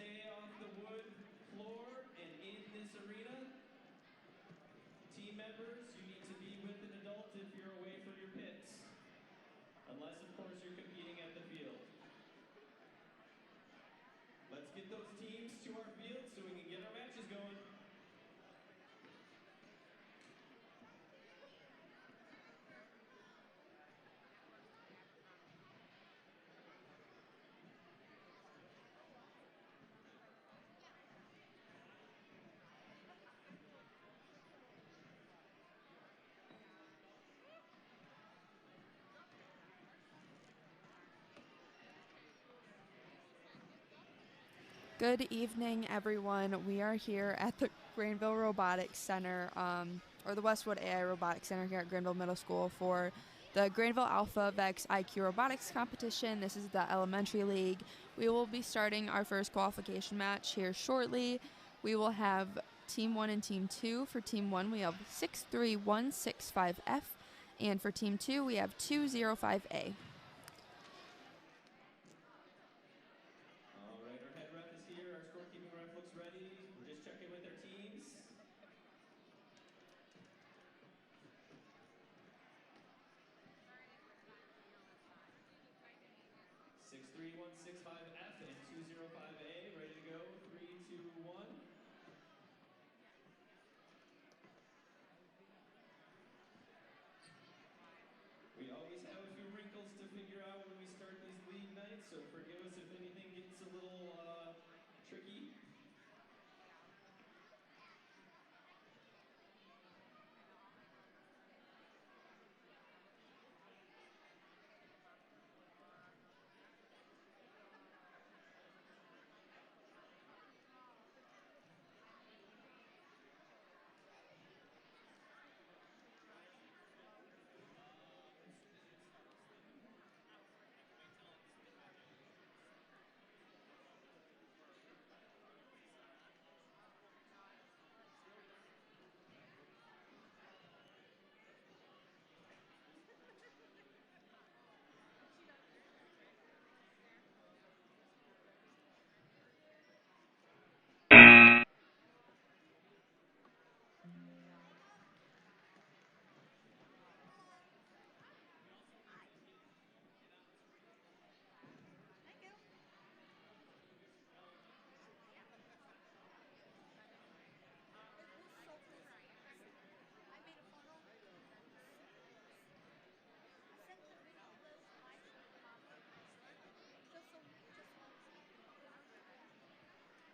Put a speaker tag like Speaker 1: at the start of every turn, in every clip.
Speaker 1: stay off the wood floor and in this arena. Team members, you need to be with an adult if you're away from your pits. Unless, of course, you're competing at the field. Let's get those teams to our field so we can get our matches going.
Speaker 2: Good evening, everyone. We are here at the Grandville Robotics Center, or the Westwood AI Robotics Center here at Grandville Middle School for the Grandville Alpha VEX IQ Robotics Competition. This is the elementary league. We will be starting our first qualification match here shortly. We will have Team 1 and Team 2. For Team 1, we have 63165F, and for Team 2, we have 205A.
Speaker 1: Ready. We're just checking with their teams. Six, 3, 1, 6, 5, F and 205A. Ready to go. 3, 2, 1. We always have a few wrinkles to figure out when we start these league nights, so forgive us if anything gets a little tricky.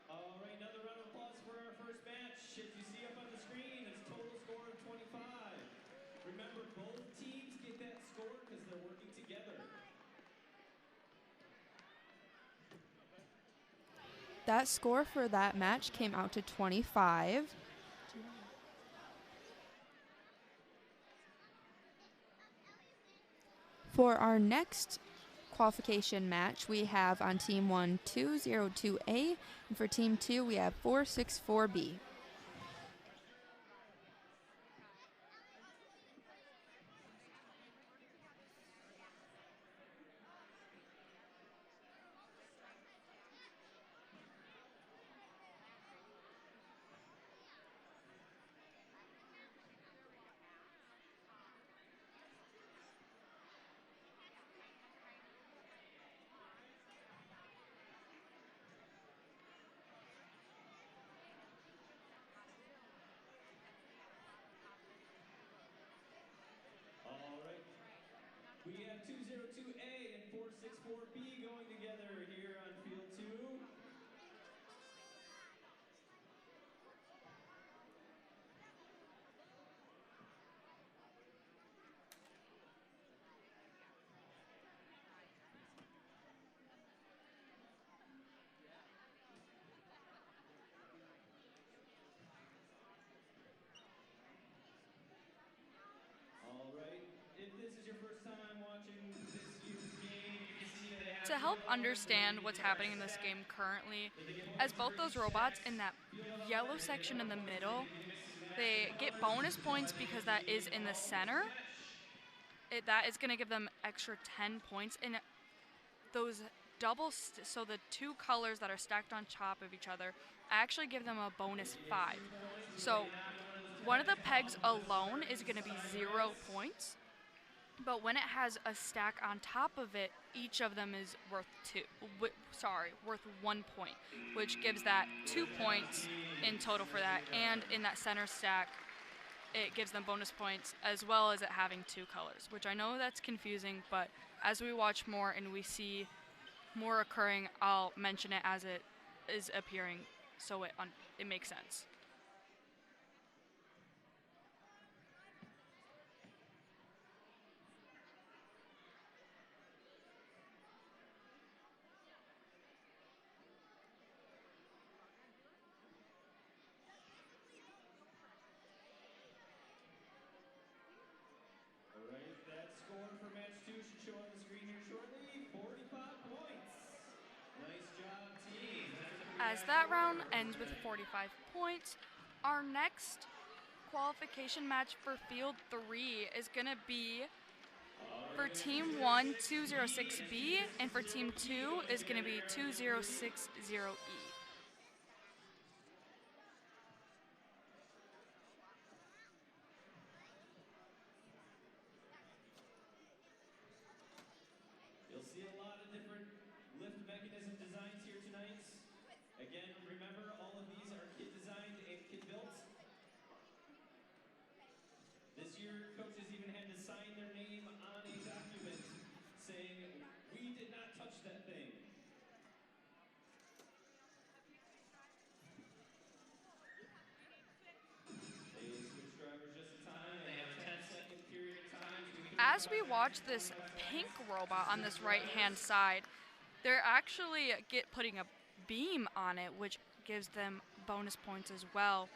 Speaker 1: All right, another round of applause for our first match. As you see up on the screen, it's total score of 25. Remember, both teams get that score because they're working together.
Speaker 2: That score for that match came out to 25. For our next qualification match, we have on Team 1 202A, and for Team 2 we have 464B.
Speaker 1: We have 202A and 464B going together here on field 2.
Speaker 3: To help understand what's happening in this game currently, as both those robots in that yellow section in the middle, they get bonus points because that is in the center. That is going to give them extra 10 points, and those so the two colors that are stacked on top of each other, I actually give them a bonus 5. So one of the pegs alone is going to be 0 points, but when it has a stack on top of it, each of them is worth worth 1 point, which gives that 2 points in total for that. And in that center stack, it gives them bonus points as well as it having 2 colors, which I know that's confusing, but as we watch more and we see more occurring, I'll mention it as it is appearing, so it makes sense.
Speaker 1: Score for match 2 should show on the screen here shortly. 45 points. Nice job, team.
Speaker 3: As that round ends with 45 points, our next qualification match for Field 3 is going to be for Team 1, 206B, and for Team 2 is going to be 2060E.
Speaker 1: You'll see a lot of different lift mechanism designs here tonight. Again, remember, all of these are kid designed and kid built. This year, coaches even had to sign their name on a document saying, "We did not touch that thing." They switch drivers just in time. They have a 10-second period of time.
Speaker 3: As we watch this pink robot on this right-hand side, they're actually putting a beam on it, which gives them bonus points as well.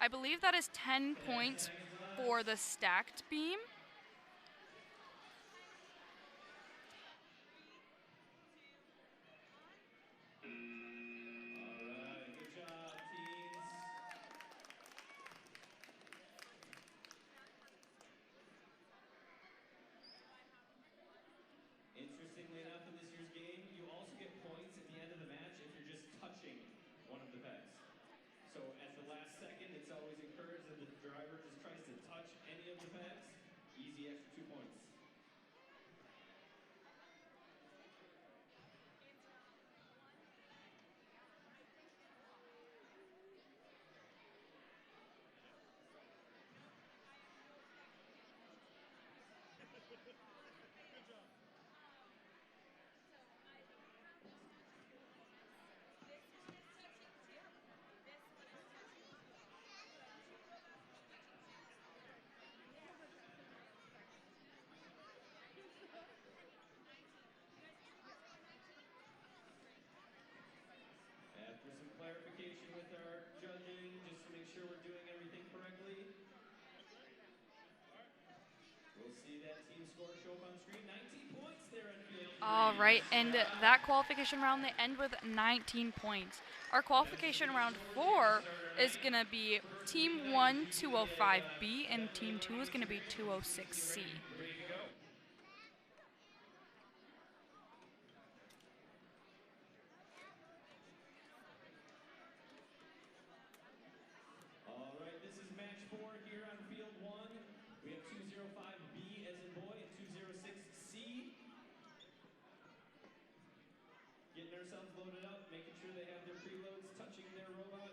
Speaker 3: I believe that is 10 points for the stacked beam.
Speaker 1: Interestingly enough, in this year's game, you also get points at the end of the match if you're just touching one of the pegs. So at the last second, it's always encouraged that the driver just tries to touch any of the pegs. Easy extra 2 points. After some clarification with our judging, just to make sure we're doing everything correctly, we'll see that team score show up on screen. 19 points there in field 3.
Speaker 3: All right, and that qualification round, they end with 19 points. Our qualification round 4 is going to be Team 1, 205B, and Team 2 is going to be 206C.
Speaker 1: All right, this is match 4 here on field 1. We have 205B as in boy and 206C. Getting ourselves loaded up, making sure they have their preloads touching their robot.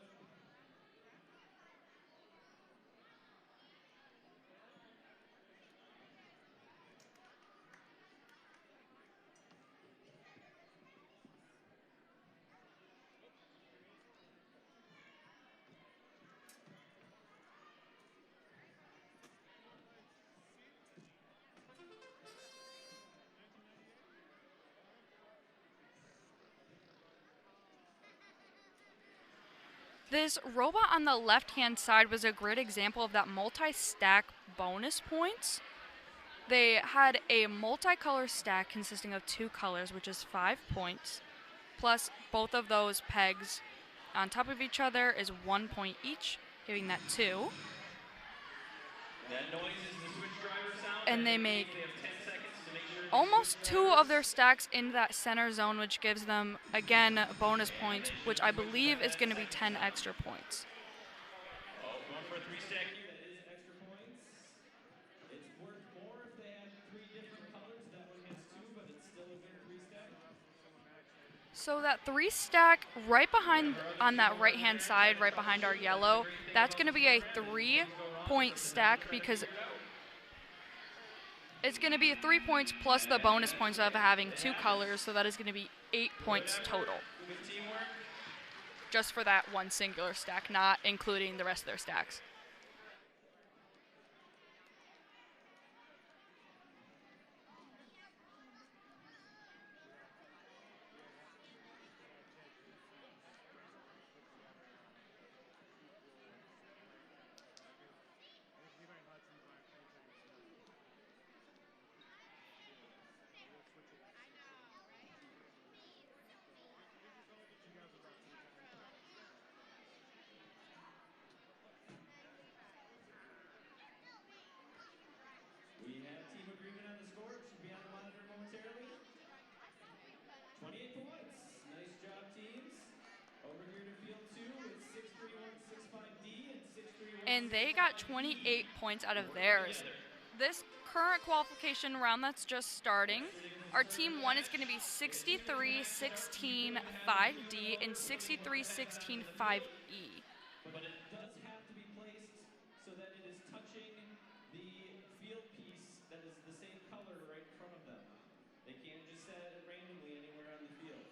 Speaker 3: This robot on the left-hand side was a great example of that multi-stack bonus points. They had a multicolor stack consisting of 2 colors, which is 5 points, plus both of those pegs on top of each other is 1 point each, giving that 2.
Speaker 1: That noise is the switch driver sound.
Speaker 3: And they make
Speaker 1: have 10 seconds to
Speaker 3: almost 2 of their stacks in that center zone, which gives them, again, bonus points, which I believe is going to be 10 extra points.
Speaker 1: Oh, going for a 3-stack here. That is extra points. It's worth more if they have 3 different colors. That one has 2, but it's still a good 3-stack.
Speaker 3: So that 3-stack right behind, on that right-hand side, right behind our yellow, that's going to be a 3-point stack because it's going to be 3 points plus the bonus points of having 2 colors, so that is going to be 8 points total.
Speaker 1: Good teamwork.
Speaker 3: Just for that one singular stack, not including the rest of their stacks.
Speaker 1: We have team agreement on the score. It should be on the monitor momentarily. 28 points. Nice job, teams. Over here to field 2 with 63165D and 63165D.
Speaker 3: And they got 28 points out of theirs. This current qualification round that's just starting, our team 1 is going to be 63-16-5D and 63-16-5E.
Speaker 1: But it does have to be placed so that it is touching the field piece that is the same color right in front of them. They can't just set it randomly anywhere on the field.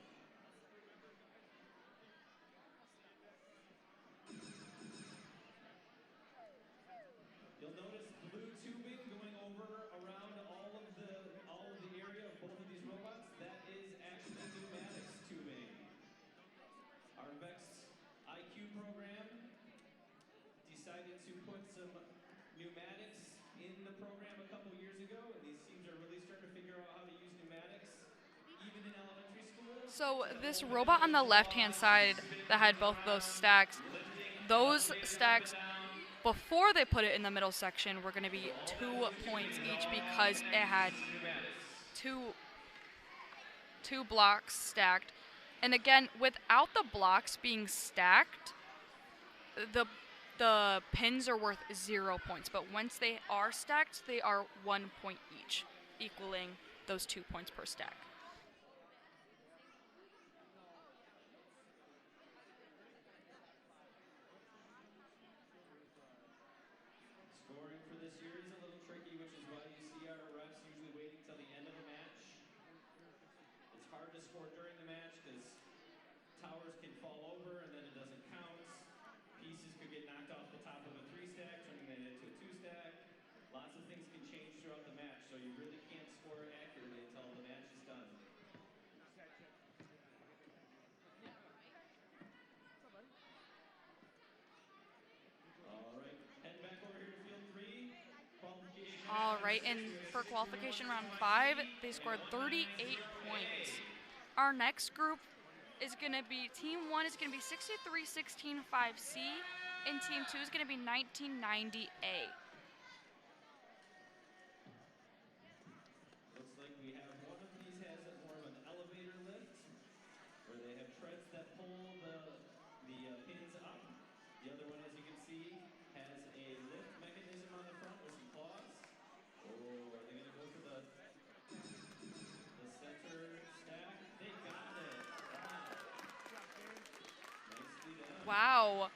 Speaker 1: You'll notice blue tubing going over around all of the area of both of these robots. That is actually pneumatics tubing. Our VEX IQ program decided to put some pneumatics in the program a couple years ago, and these teams are really starting to figure out how to use pneumatics even in elementary school.
Speaker 3: So this robot on the left-hand side that had both those stacks, those stacks, before they put it in the middle section, were going to be 2 points each because it had two blocks stacked. And again, without the blocks being stacked, the pins are worth 0 points. But once they are stacked, they are 1 point each, equaling those 2 points per stack.
Speaker 1: Scoring for this year is a little tricky, which is why you see our refs usually waiting till the end of a match. It's hard to score during the match because towers can fall over and then it doesn't count. Pieces could get knocked off the top of a 3-stack, turning that into a 2-stack. Lots of things can change throughout the match, so you really can't score accurately until the match is done. All right, heading back over here to field 3. Qualification.
Speaker 3: All right, and for qualification round 5, they scored 38 points. Our next group is going to be, team 1 is going to be 63-16-5C, and team 2 is going to be 1990A.
Speaker 1: Looks like we have one of these has more of an elevator lift, where they have treads that pull the pins up. The other one, as you can see, has a lift mechanism on the front with some claws. Oh, are they going to go for the center stack? They got it. Wow. Nicely done.
Speaker 3: Wow.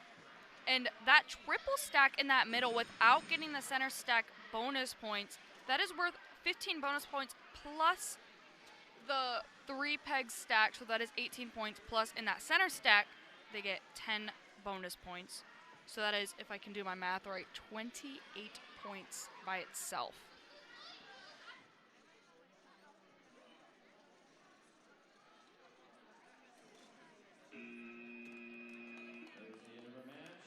Speaker 3: And that triple stack in that middle without getting the center stack bonus points, that is worth 15 bonus points plus the 3 pegs stacked, so that is 18 points, plus in that center stack, they get 10 bonus points. So that is, if I can do my math right, 28 points by itself.
Speaker 1: That was the end of our match.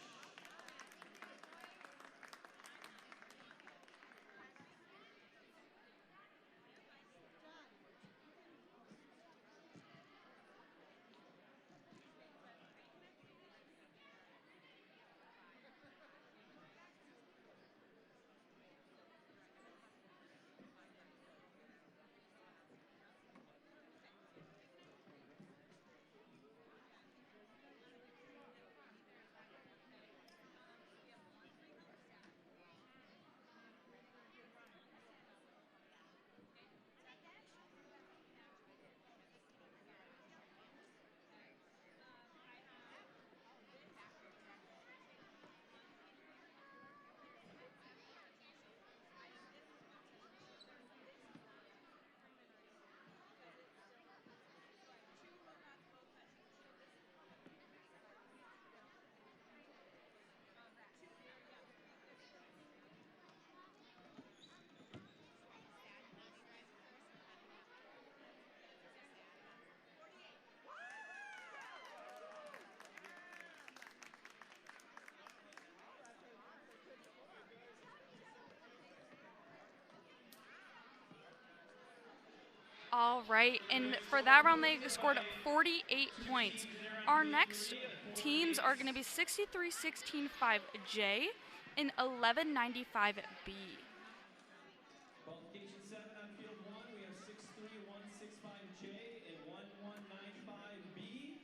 Speaker 3: All right, and for that round they scored 48 points. Our next teams are going to be 63-16-5J and 1195B.
Speaker 1: Qualification 7 on field 1, we have 63165J and 1195B.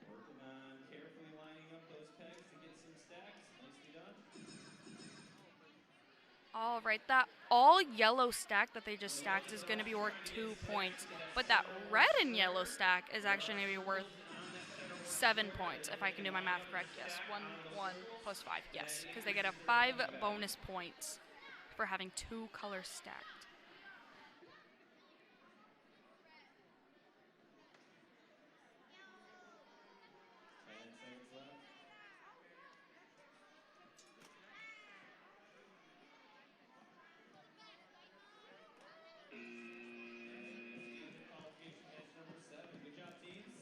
Speaker 1: Working on carefully lining up those pegs to get some stacks. Nicely done.
Speaker 3: All right, that all yellow stack that they just stacked is going to be worth 2 points, but that red and yellow stack is actually going to be worth 7 points, if I can do my math correct. Yes, 1 plus 5, yes, because they get a 5 bonus points for having 2 colors stacked.
Speaker 1: Qualification match number 7. Good job, teams.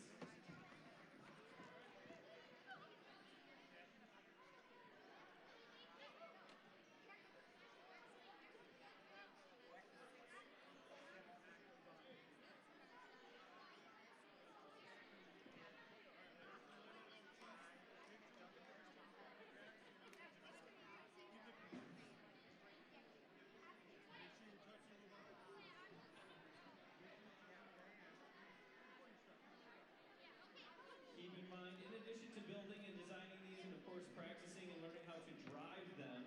Speaker 1: Keep in mind, in addition to building and designing these and of course practicing and learning how to drive them,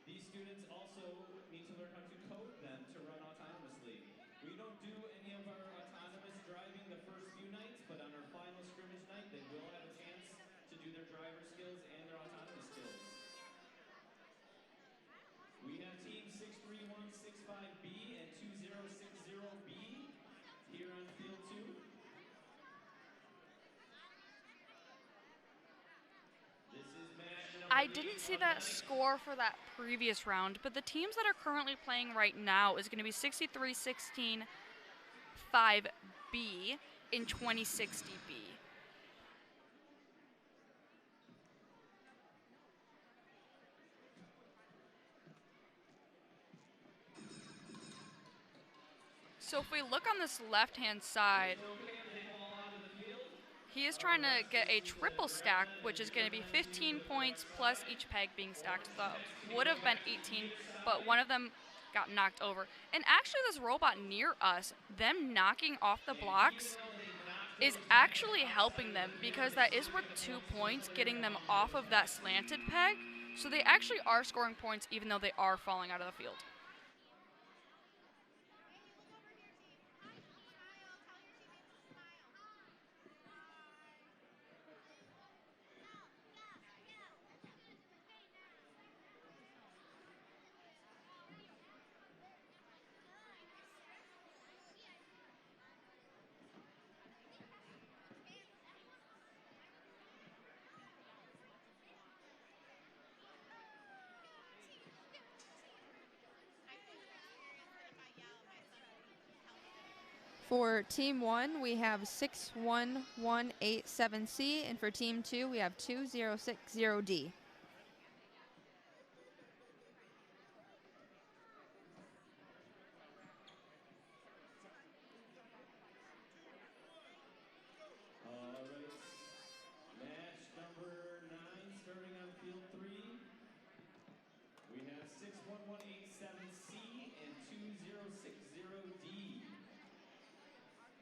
Speaker 1: these students also need to learn how to code them to run autonomously. We don't do any of our autonomous driving the first few nights, but on our final scrimmage night, they will have a chance to do their driver skills and their autonomous skills. We have team 63165B and 2060B here on field 2.
Speaker 3: I didn't see that score for that previous round, but the teams that are currently playing right now is going to be 63-16-5B and 2060B. So if we look on this left-hand side, he is trying to get a triple stack, which is going to be 15 points plus each peg being stacked. So would have been 18, but one of them got knocked over. And actually this robot near us, them knocking off the blocks, is actually helping them because that is worth 2 points, getting them off of that slanted peg. So they actually are scoring points even though they are falling out of the field.
Speaker 2: For Team 1, we have 61187C, and for Team 2, we have 2060D.
Speaker 1: Match number 9 starting on field 3. We have 61187C and 2060D.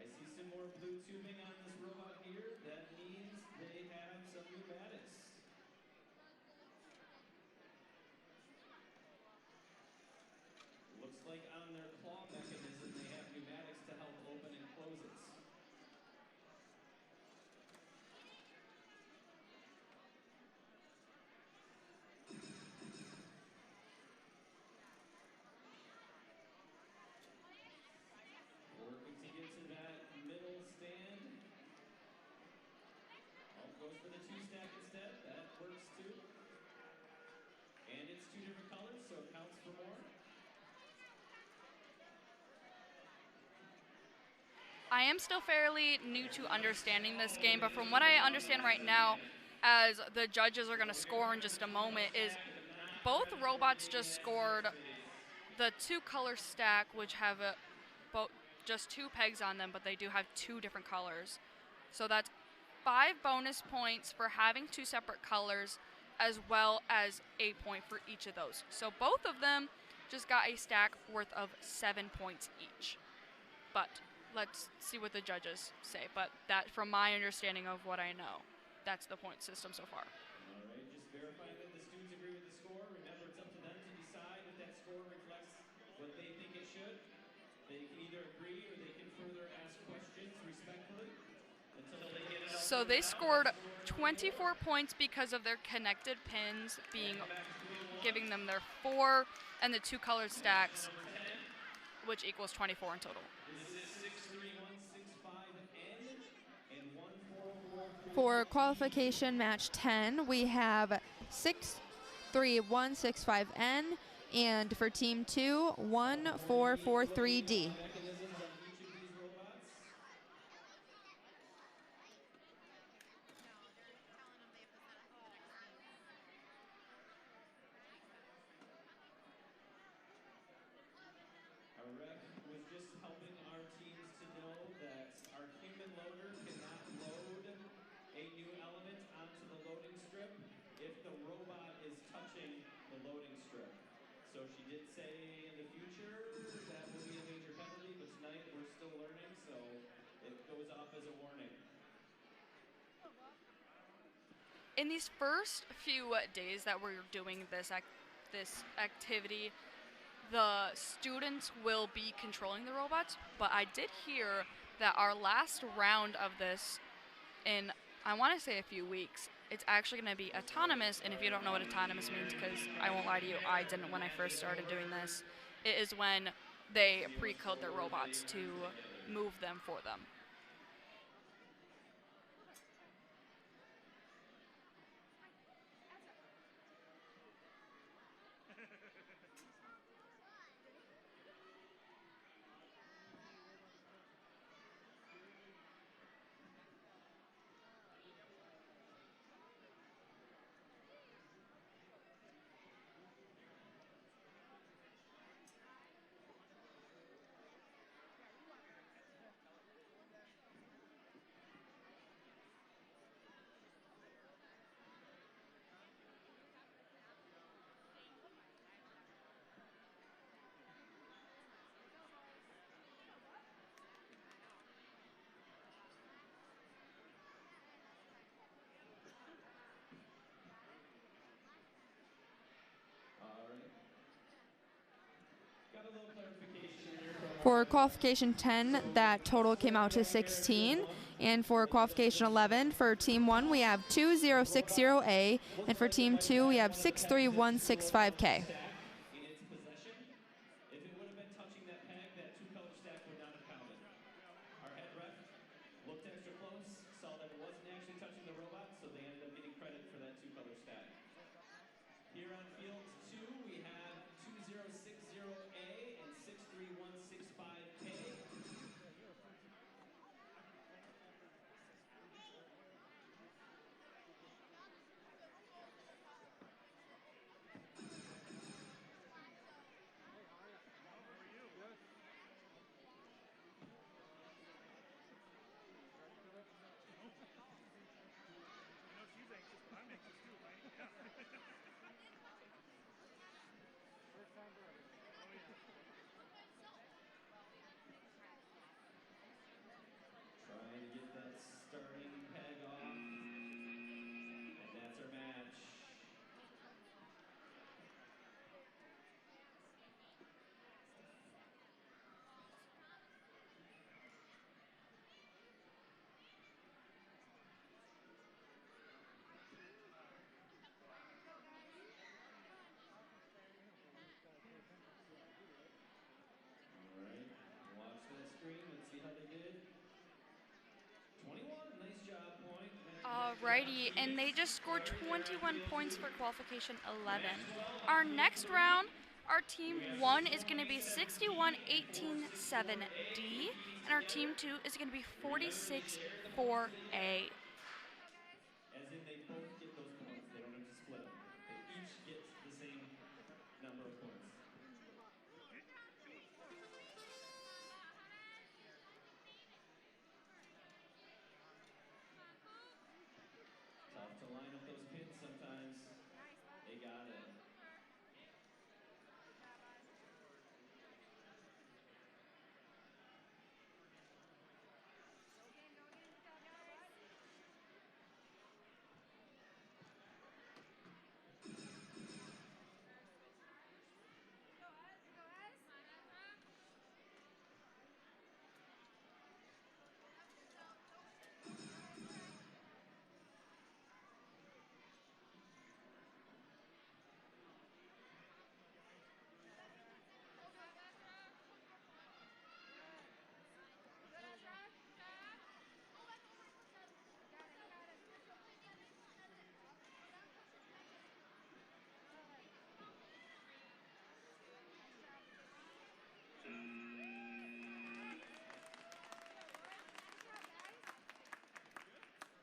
Speaker 1: I see some more blue tubing on this robot here. That means they have some pneumatics. Looks like on their claw mechanism they have pneumatics to help open and close it. Working to get to that middle stand. Oh, goes for the 2 stack instead. That works too. And it's two different colors, so it counts for more.
Speaker 3: I am still fairly new to understanding this game, but from what I understand right now, as the judges are going to score in just a moment, is both robots just scored the two-color stack, which have just two pegs on them, but they do have two different colors. So that's 5 bonus points for having two separate colors, as well as a point for each of those. So both of them just got a stack worth of 7 points each. But let's see what the judges say. But that, from my understanding of what I know, that's the point system so far.
Speaker 1: All right, just verifying that the students agree with the score. Remember, it's up to them to decide if that score reflects what they think it should. They can either agree or they can further ask questions respectfully until they get it.
Speaker 3: So they scored 24 points because of their connected pins giving them their 4 and the two colored stacks, which equals 24 in total.
Speaker 2: For qualification match 10, we have 63165N, and for team 2, 1443D.
Speaker 1: Our ref was just helping our teams to know that our human loader cannot load a new element onto the loading strip if the robot is touching the loading strip. So she did say in the future that will be a major penalty, but tonight we're still learning, so it goes off as a warning.
Speaker 3: In these first few days that we're doing this activity, the students will be controlling the robots, but I did hear that our last round of this in, I want to say a few weeks, it's actually going to be autonomous. And if you don't know what autonomous means, because I won't lie to you, I didn't when I first started doing this, it is when they pre-code their robots to move them for them.
Speaker 2: For qualification 10, that total came out to 16. And for qualification 11, for team 1, we have 2060A, and for team 2, we have 63165K.
Speaker 1: Looked extra close, saw that it wasn't actually touching the robot, so they ended up getting credit for that two-color stack. Here on field 2, we have 2060A and 63165K.
Speaker 3: Alrighty, and they just scored 21 points for qualification 11. Our next round, our team 1 is going to be 61-18-7D, and our team 2 is going to be 46-4A.
Speaker 1: As in, they both get those points. They don't have to split them. They each get the same number of points. Tough to line up those pins sometimes. They got it.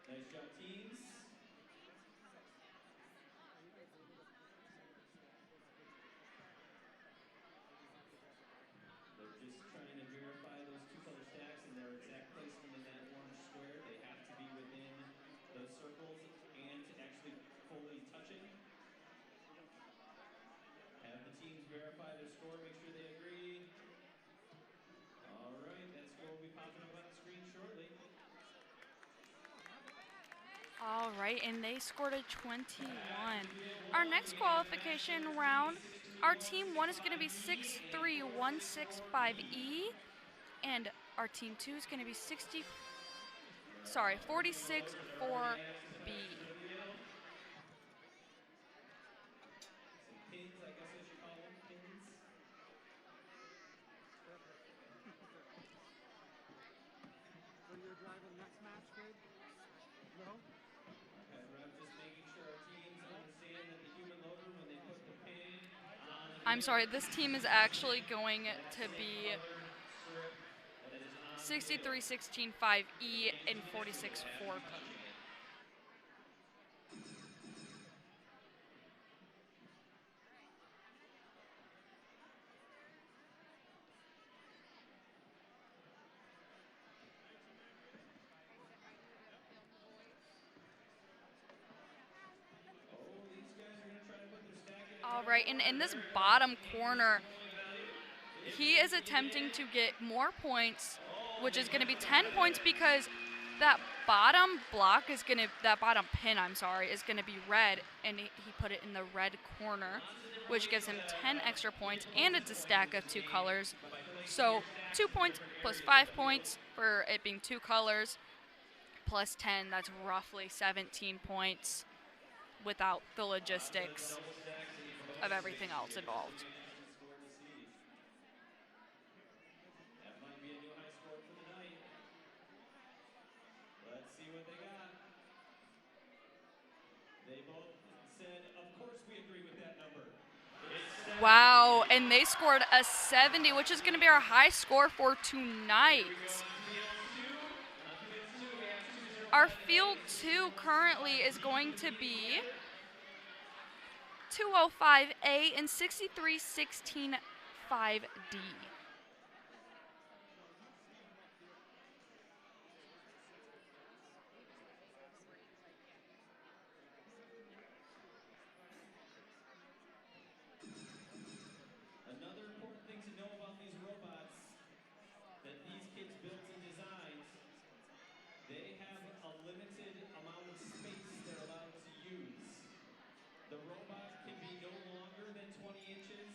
Speaker 1: Nice job, teams. They're just trying to verify those two-color stacks and their exact placement in that orange square. They have to be within those circles and actually fully touching. Have the teams verify their score, make sure they agree. All right, that score will be popping up on the screen shortly.
Speaker 3: All right, and they scored a 21. Our next qualification round, our team 1 is going to be 63165E, and our team 2 is going to be 464B.
Speaker 1: Some pins, I guess I should call them, pins.
Speaker 4: So you're driving next match, kid? No?
Speaker 1: Okay, Rev, just making sure our teams understand that the human loader, when they put the pin on the
Speaker 3: I'm sorry, this team is actually going to be 63-16-5E and 46-4B.
Speaker 1: these guys are going to try to put their stack in.
Speaker 3: All right, and in this bottom corner, he is attempting to get more points, which is going to be 10 points because that bottom block is going to, that bottom pin, I'm sorry, is going to be red, and he put it in the red corner, which gives him 10 extra points, and it's a stack of 2 colors. So 2 points plus 5 points for it being 2 colors, plus 10, that's roughly 17 points without the logistics of everything else involved.
Speaker 1: That might be a new high score for the night. Let's see what they got. They both said, of course we agree with that number.
Speaker 3: Wow, and they scored a 70, which is going to be our high score for tonight. Our field 2 currently is going to be 205A and 63-16-5D.
Speaker 1: Another important thing to know about these robots that these kids built and designed, they have a limited amount of space they're allowed to use. The robot can be no longer than 20 inches,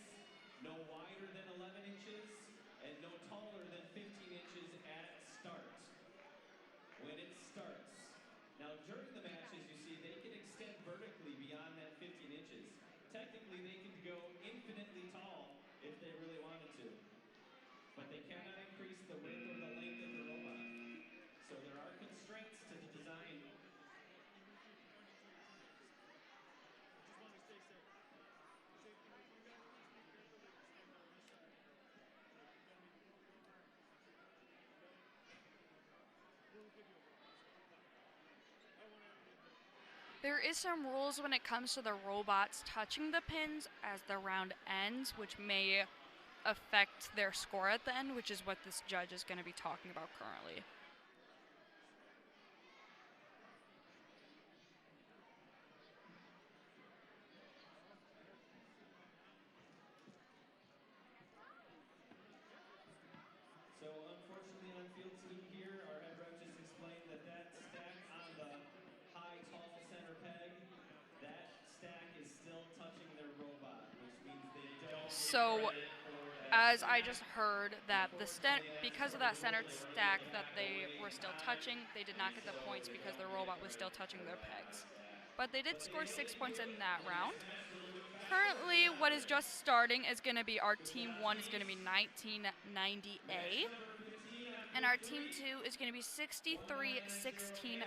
Speaker 1: no wider than 11 inches, and no taller than 15 inches at start. When it starts. Now during the match, as you see, they can extend vertically beyond that 15 inches. Technically, they can go infinitely tall if they really wanted to. But they cannot increase the width or the length of the robot. So there are constraints to the design.
Speaker 3: There is some rules when it comes to the robots touching the pins as the round ends, which may affect their score at the end, which is what this judge is going to be talking about currently.
Speaker 1: So unfortunately on field 2 here, our head ref just explained that that stack on the high, tall center peg, that stack is still touching their robot, which means they don't get
Speaker 3: So,
Speaker 1: credit for that
Speaker 3: as I
Speaker 1: stack.
Speaker 3: just heard, that because of that centered stack that they were still touching, they did not get the points because the robot was still touching their pegs. But they did score 6 points in that round. Currently, what is just starting is going to be our team 1 is going to be 1990A, and our team 2 is going to be 6316-5F.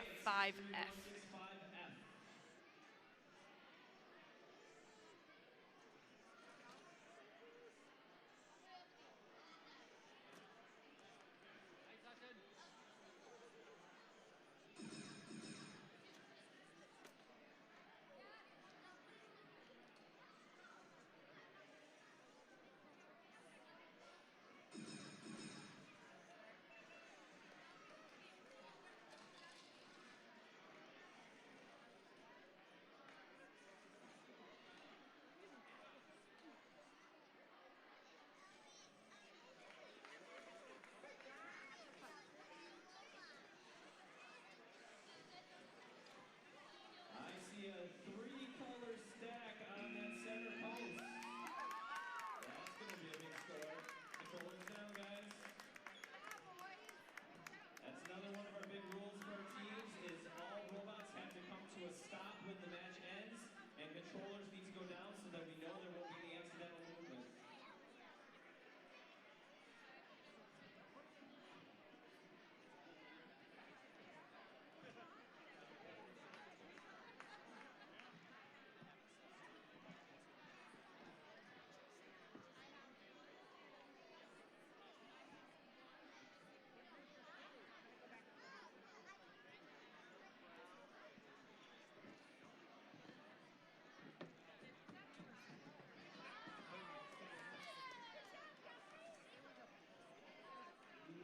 Speaker 1: I see a 3-color stack on that center post. That's going to be a big score. Controllers down, guys. That's another one of our big rules for our teams is all robots have to come to a stop when the match ends, and controllers need to go down so that we know there won't be any accidental movement.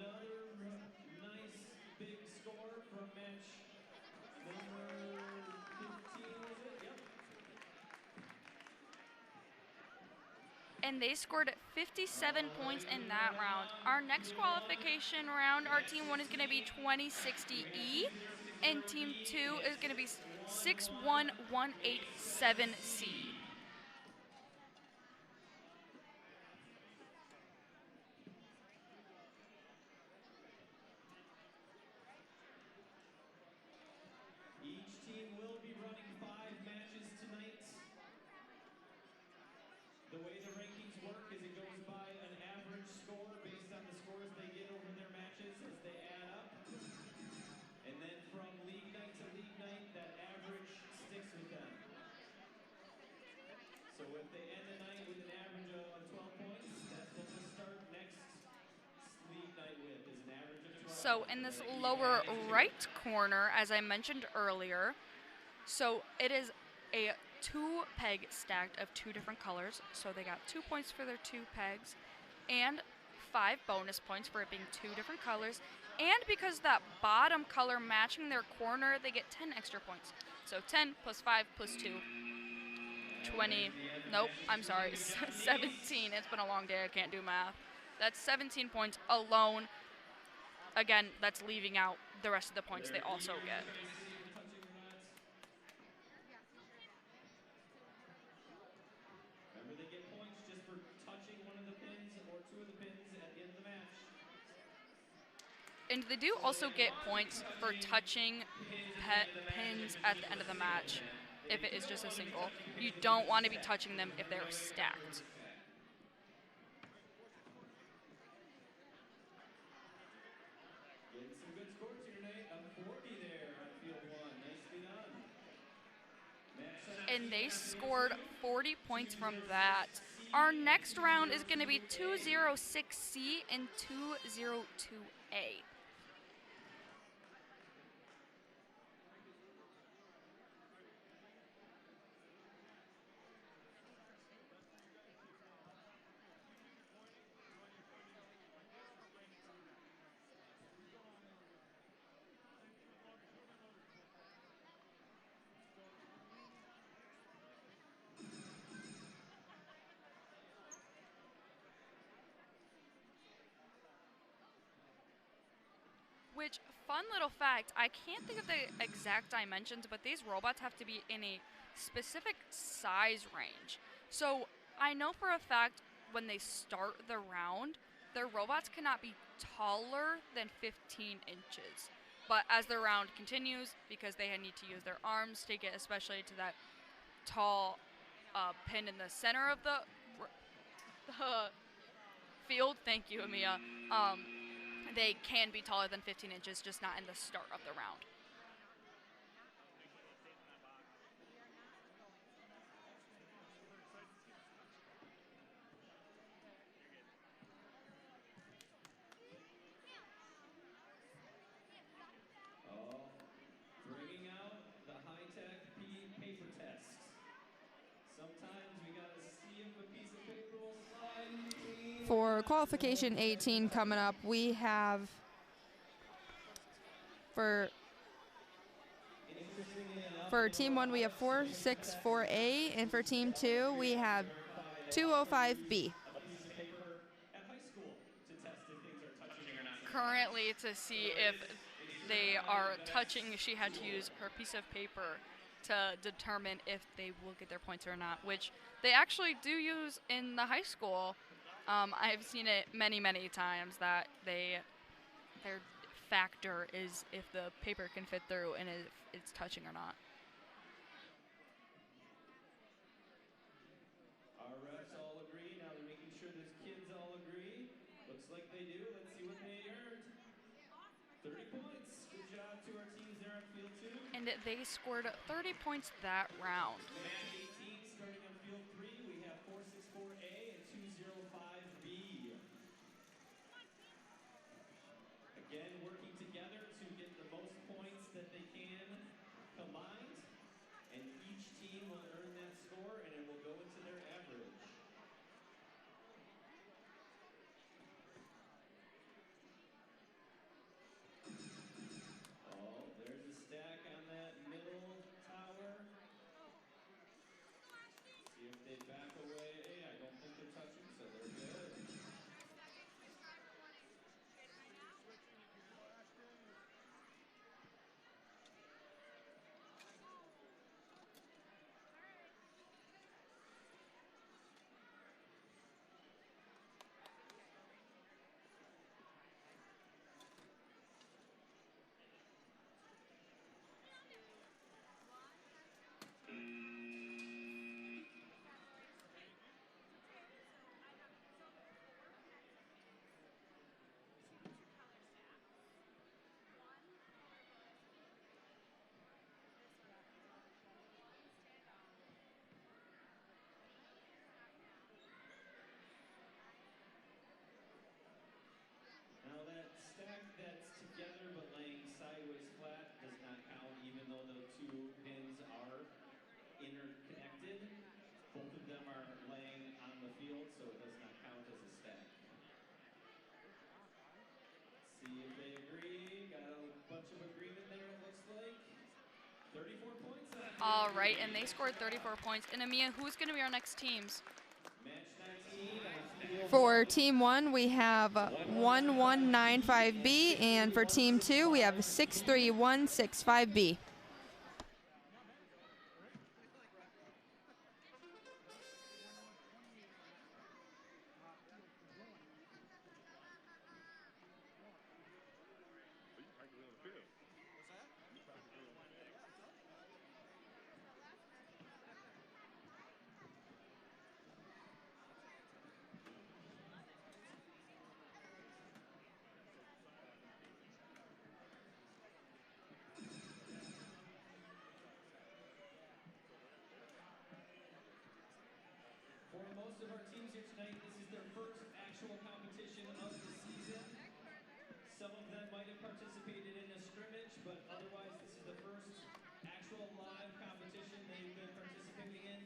Speaker 1: Another nice big score from match number 15, was it? Yep.
Speaker 3: And they scored 57 points in that round. Our next qualification round, our team 1 is going to be 2060E, and team 2 is going to be 61187C.
Speaker 1: Each team will be running 5 matches tonight. The way the rankings work is it goes by an average score based on the scores they get over their matches as they add up. And then from league night to league night, that average sticks with them. So if they end the night with an average of 12 points, that's what we'll start next league night with, is an average of 12.
Speaker 3: So in this lower right corner, as I mentioned earlier, so it is a 2 peg stacked of 2 different colors. So they got 2 points for their 2 pegs and 5 bonus points for it being 2 different colors. And because that bottom color matching their corner, they get 10 extra points. So 10 plus 5 plus 2, 20, nope, I'm sorry, 17. It's been a long day, I can't do math. That's 17 points alone. Again, that's leaving out the rest of the points they also get.
Speaker 1: Remember, they get points just for touching one of the pins or 2 of the pins at the end of the match.
Speaker 3: And they do also get points for touching pins at the end of the match if it is just a single. You don't want to be touching them if they're stacked.
Speaker 1: Getting some good scores here tonight. A 40 there on field 1. Nicely done.
Speaker 3: And they scored 40 points from that. Our next round is going to be 206C and 202A. Which, fun little fact, I can't think of the exact dimensions, but these robots have to be in a specific size range. So I know for a fact when they start the round, their robots cannot be taller than 15 inches. But as the round continues, because they need to use their arms to get especially to that tall pin in the center of the field, thank you, Amia, they can be taller than 15 inches, just not in the start of the round.
Speaker 1: Oh, bringing out the high-tech paper test. Sometimes we gotta see if a piece of paper will slide in between.
Speaker 2: For qualification 18 coming up, we have for team 1 we have 464A, and for team 2 we have 205B.
Speaker 1: A piece of paper at high school to test if things are touching or not.
Speaker 3: Currently, to see if they are touching, she had to use her piece of paper to determine if they will get their points or not, which they actually do use in the high school. I've seen it many, many times that their factor is if the paper can fit through and if it's touching or not.
Speaker 1: Our refs all agree. Now they're making sure those kids all agree. Looks like they do. Let's see what they earned. 30 points. Good job to our teams there on field 2.
Speaker 3: And they scored 30 points that round.
Speaker 1: Match 18 starting on field 3. We have 464A and 205B. Again, working together to get the most points that they can combined. And each team will earn that score, and it will go into their average. Oh, there's a stack on that middle tower. See if they back away. I don't think they're touching, so they're good. Now that stack that's together but laying sideways flat does not count, even though the two pins are interconnected. Both of them are laying on the field, so it does not count as a stack. See if they agree. Got a bunch of agreement there, it looks like. 34 points.
Speaker 3: All right, and they scored 34 points. And Amia, who's going to be our next teams?
Speaker 1: Match 19.
Speaker 2: For team 1 we have 1195B, and for team 2 we have 63165B.
Speaker 1: For most of our teams here tonight, this is their first actual competition of the season. Some of them might have participated in a scrimmage, but otherwise this is the first actual live competition they've been participating in.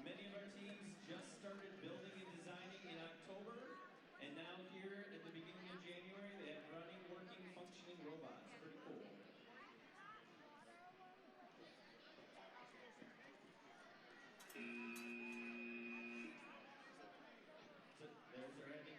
Speaker 1: Many of our teams just started building and designing in October, and now here at the beginning of January, they have running, working, functioning robots. Pretty cool. So there's our ending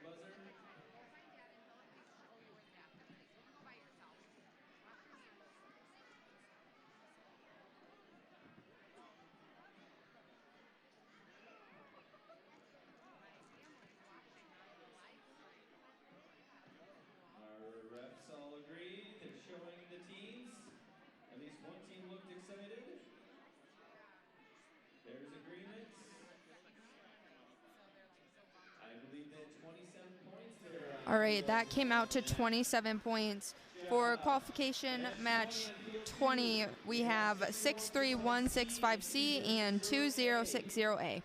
Speaker 2: All right, that came out to 27 points. For qualification match 20, we have 63165C and 2060A.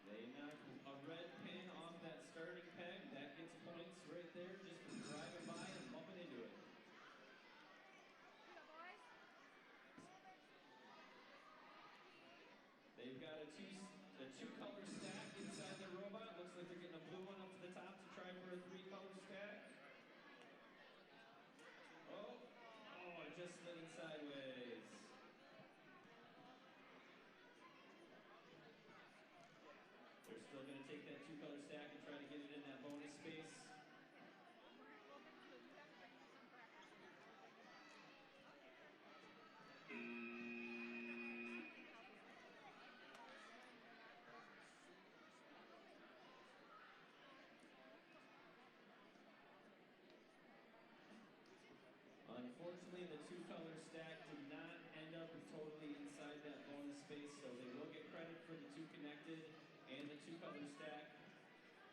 Speaker 1: They knock a red pin off that starting peg. That gets points right there just for driving by and bumping into it. They've got a two-color stack inside their robot. Looks like they're getting a blue one up to the top to try for a three-color stack. Oh, it just slid in sideways. They're still going to take that two-color stack and try to get it in that bonus space. Unfortunately, the two-color stack did not end up totally inside that bonus space, so they will get credit for the two connected and the two-color stack,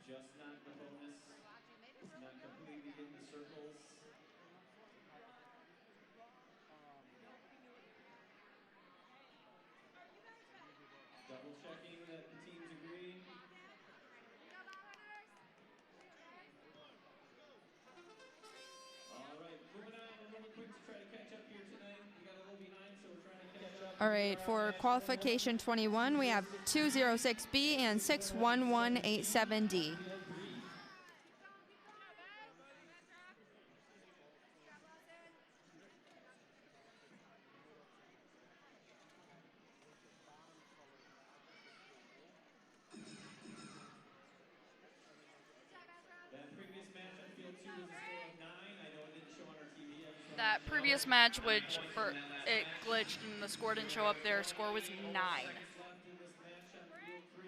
Speaker 1: just not the bonus. Not completely in the circles. Double checking that the teams agree. All right, moving on. We're moving quick to try to catch up here tonight. We got a little behind, so we're trying to catch up.
Speaker 2: All right, for qualification 21, we have 206B and 61187D.
Speaker 1: That previous match on field 2 was a score of 9. I know it didn't show on our TV.
Speaker 3: That previous match, which it glitched and the score didn't show up there, score was 9.
Speaker 1: Left in this match on field 3.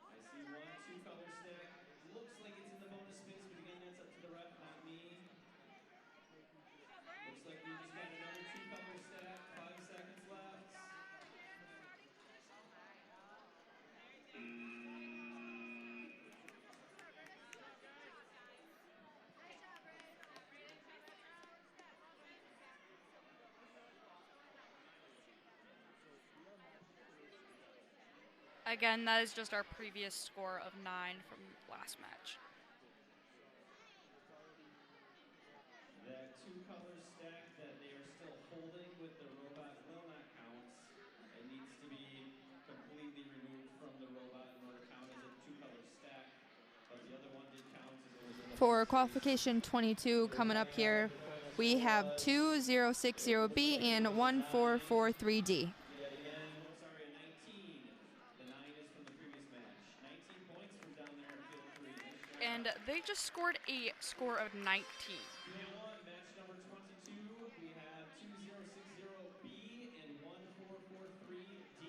Speaker 1: I see one two-color stack. Looks like it's in the bonus space, but again, that's up to the ref, not me. Looks like we just got another two-color stack. 5 seconds left.
Speaker 3: Again, that is just our previous score of 9 from last match.
Speaker 1: That two-color stack that they are still holding with the robot will not count. It needs to be completely removed from the robot in order to count as a two-color stack. But the other one did count as it was in the
Speaker 2: For qualification 22 coming up here, we have 2060B and 1443D.
Speaker 1: Yet again, sorry, a 19. The 9 is from the previous match. 19 points from down there in field 3. Nice job.
Speaker 3: And they just scored a score of 19.
Speaker 1: Field 1, match number 22. We have 2060B and 1443D.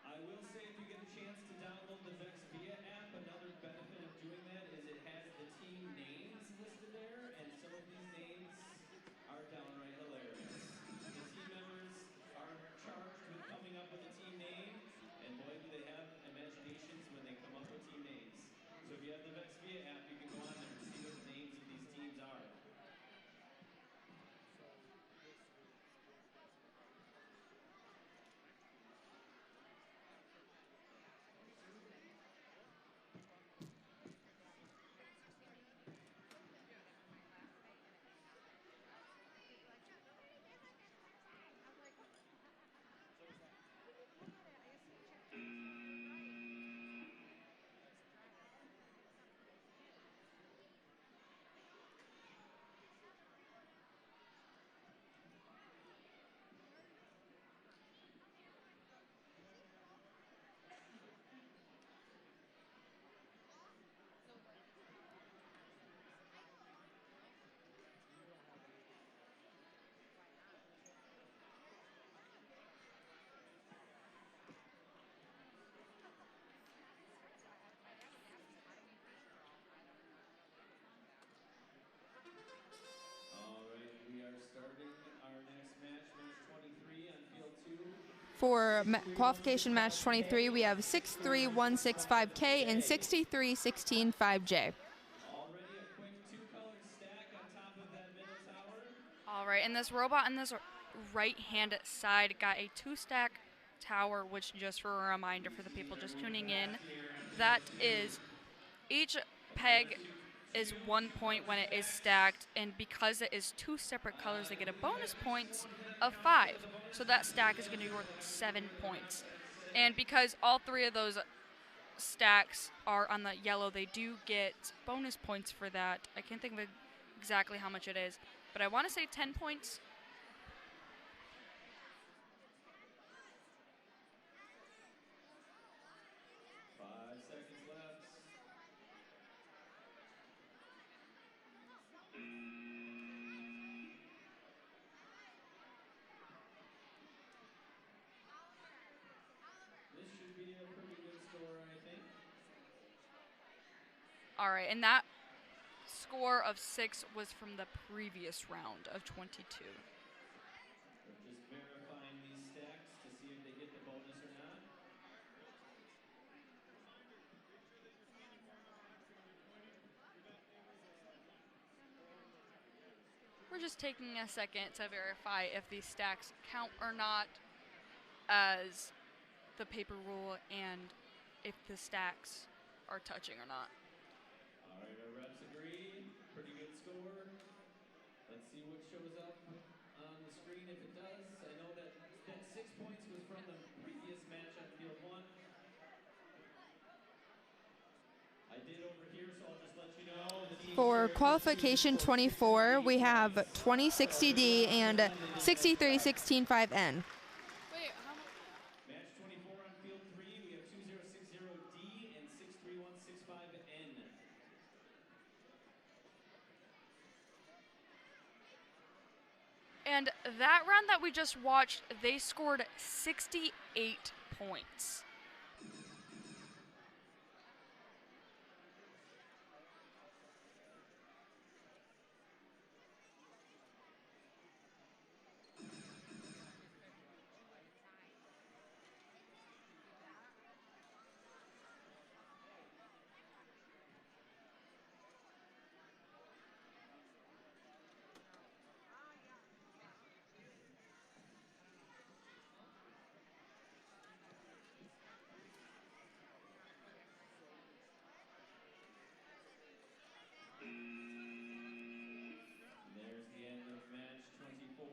Speaker 1: I will say if you get a chance to download the VEX Via app, another benefit of doing that is it has the team names listed there, and some of these names are downright hilarious. The team members are charged with coming up with a team name, and boy, do they have imaginations when
Speaker 2: For qualification match 23, we have 63165K and 63165J.
Speaker 1: Already a quick two-colored stack on top of that middle tower.
Speaker 3: All right, and this robot on this right-hand side got a 2-stack tower, which, just for a reminder for the people just tuning in, that is each peg is 1 point when it is stacked, and because it is 2 separate colors, they get a bonus points of 5. So that stack is going to be worth 7 points. And because all 3 of those stacks are on the yellow, they do get bonus points for that. I can't think of exactly how much it is, but I want to say 10 points. All right, and that score of 6 was from the previous round of 22.
Speaker 1: We're just verifying these stacks to see if they get the bonus or not.
Speaker 3: We're just taking a second to verify if these stacks count or not as the paper rule and if the stacks are touching or not.
Speaker 1: All right, our reps agree. Pretty good score. Let's see what shows up on the screen if it does. I know that 6 points was from the previous match on field 1. I did over here, so I'll just let you know.
Speaker 2: For qualification 24, we have 2060D and 63165N.
Speaker 1: Match 24 on field 3, we have 2060D and 63165N.
Speaker 3: And that round that we just watched, they scored 68 points.
Speaker 1: There's the end of match 24.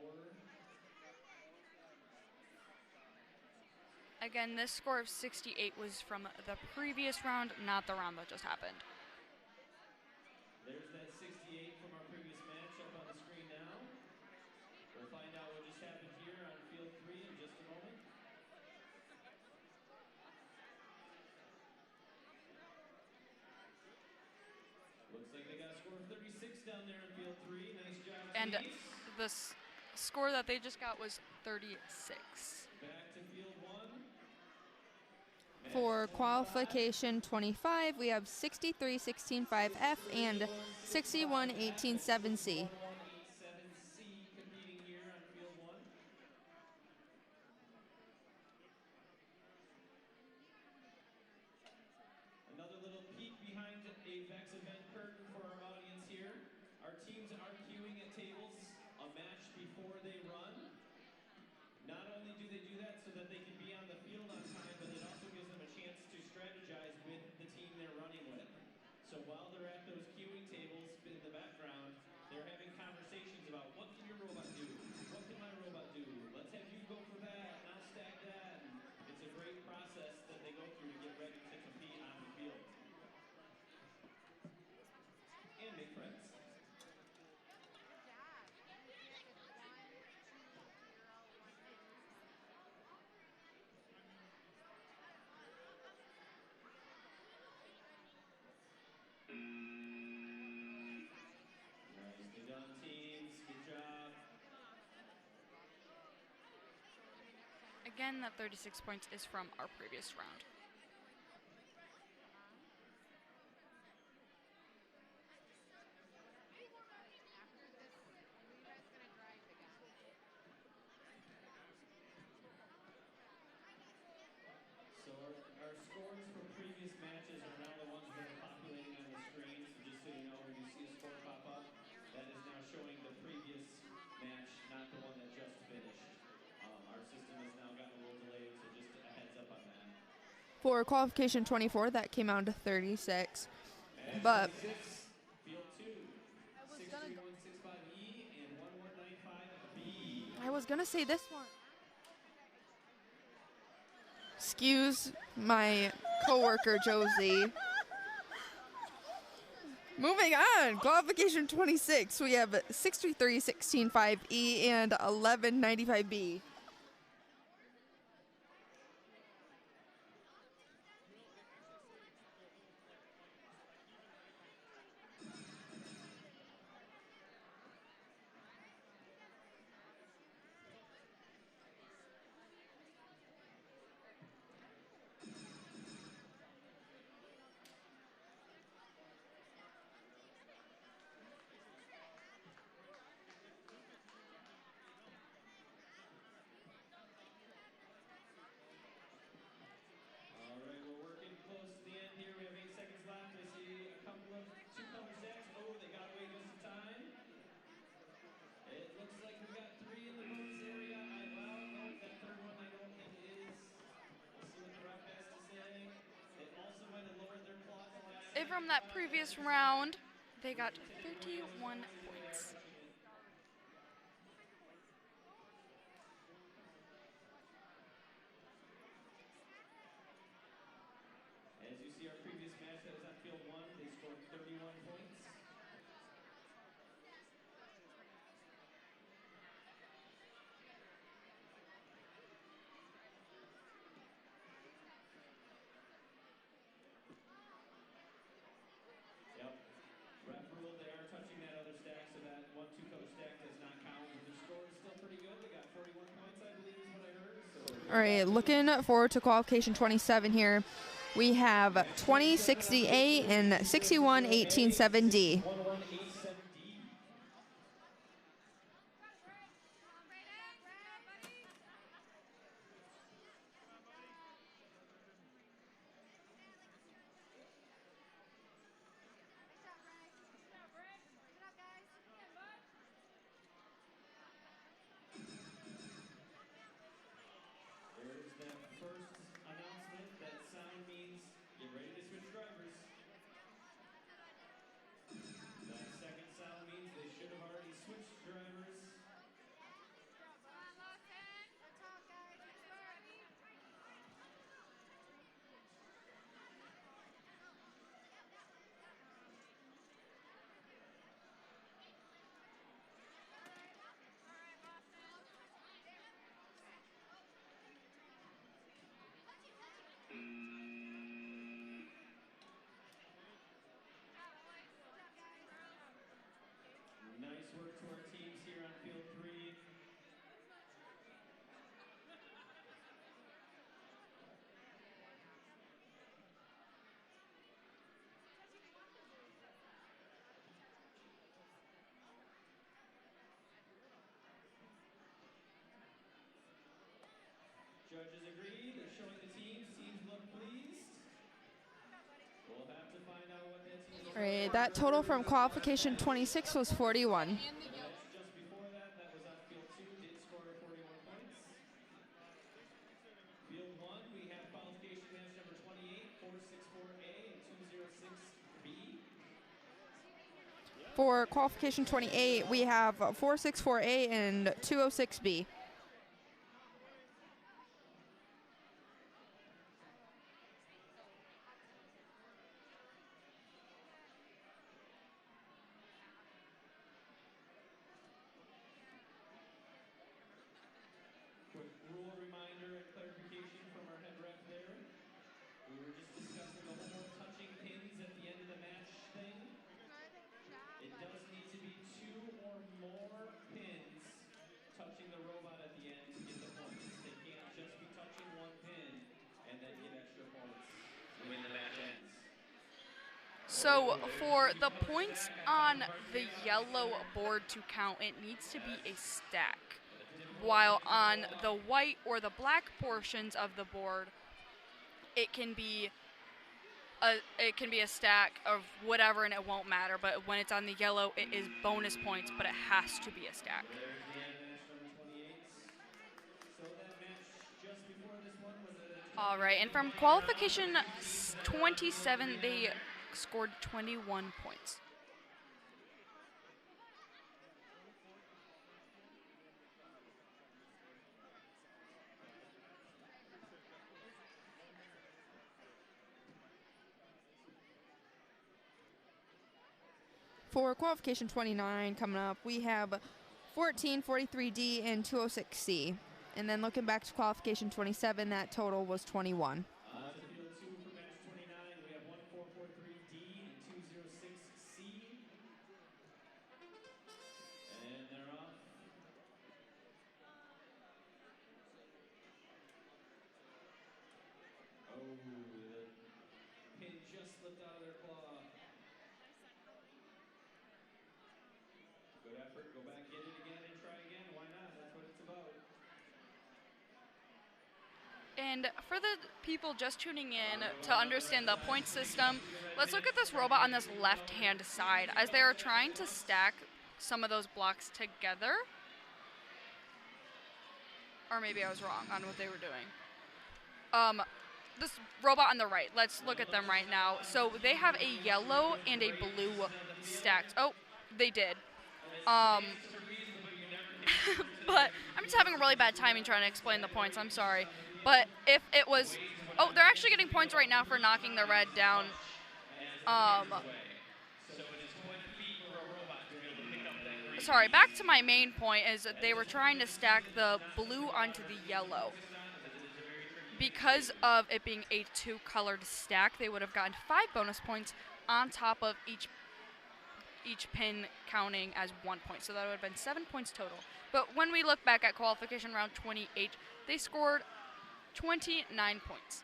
Speaker 3: Again, this score of 68 was from the previous round, not the round that just happened.
Speaker 1: There's that 68 from our previous match up on the screen now. We'll find out what just happened here on field 3 in just a moment. Looks like they got a score of 36 down there in field 3. Nice job,
Speaker 3: And
Speaker 1: teams.
Speaker 3: the score that they just got was 36.
Speaker 1: Back to field 1.
Speaker 2: For qualification 25, we have 63165F and 61187C.
Speaker 1: 61187C competing here on field 1. Another little peek behind a VEX event curtain for our audience here. Our teams are queuing at tables a match before they run. Not only do they do that so that they can be on the field on time, but it also gives them a chance to strategize with the team they're running with. So while they're at those queuing tables in the background, they're having conversations about what can your robot do? What can my robot do? Let's have you go for that, and I'll stack that. And it's a great process that they go through to get ready to compete on the field. And make friends. Nicely done, teams. Good job.
Speaker 3: Again, that 36 points is from our previous round.
Speaker 2: For qualification 24, that came out to 36.
Speaker 1: Match
Speaker 2: But
Speaker 1: 26, field 2. 63165E and 1195B.
Speaker 2: I was going to say this one. Excuse my coworker, Josie. Moving on, qualification 26, we have 63165E and 1195B.
Speaker 1: All right, we're working close to the end here. We have 8 seconds left. I see a couple of two-color stacks. Oh, they got away just in time. It looks like we've got 3 in the bonus area. Well, no, that third one I don't think is. We'll see what the ref has to say. It also might have lowered their clock the last
Speaker 3: And from that previous round, they got 31 points.
Speaker 1: As you see, our previous match that was on field 1, they scored 31 points. Yep. Ref ruled they are touching that other stack, so that 1 2-color stack does not count. But their score is still pretty good. They got 41 points, I believe, is what I heard. So
Speaker 2: All right, looking forward to qualification 27 here. We have 2060A and 6118-7D.
Speaker 1: 1187D. There's that first announcement. That sound means get ready to switch drivers. That second sound means they should have already switched drivers. Nice work to our teams here on field 3. Judges agree. They're showing the teams. Teams look pleased. We'll have to find out what that team.
Speaker 2: All right, that total from qualification 26 was 41.
Speaker 1: The match just before that, that was on field 2, did score 41 points. Field 1, we have qualification match number 28, 464A and 206B.
Speaker 2: For qualification 28, we have 464A and 206B.
Speaker 1: Quick rule reminder and clarification from our head ref there. We were just discussing the whole touching pins at the end of the match thing. It does need to be 2 or more pins touching the robot at the end to get the points. They can't just be touching 1 pin and then get extra points when the match ends.
Speaker 3: So for the points on the yellow board to count, it needs to be a stack. While on the white or the black portions of the board, it can be a stack of whatever and it won't matter. But when it's on the yellow, it is bonus points, but it has to be a stack.
Speaker 1: There's the end match number 28. So that match just before this one was a
Speaker 3: All right, and from qualification 27, they scored 21 points.
Speaker 2: For qualification 29 coming up, we have 1443D and 206C. And then looking back to qualification 27, that total was 21.
Speaker 1: On to field 2 for match 29, we have 1443D and 206C. And they're off. Oh, the pin just slipped out of their claw. Good effort. Go back, get it again, and try again. Why not? That's what it's about.
Speaker 3: And for the people just tuning in to understand the point system, let's look at this robot on this left-hand side as they are trying to stack some of those blocks together. Or maybe I was wrong on what they were doing. This robot on the right, let's look at them right now. So they have a yellow and a blue stacked. Oh, they did. But I'm just having a really bad timing trying to explain the points. I'm sorry. But if it was, oh, they're actually getting points right now for knocking the red down. Sorry, back to my main point is that they were trying to stack the blue onto the yellow. Because of it being a 2-colored stack, they would have gotten 5 bonus points on top of each pin counting as 1 point. So that would have been 7 points total. But when we look back at qualification round 28, they scored 29 points.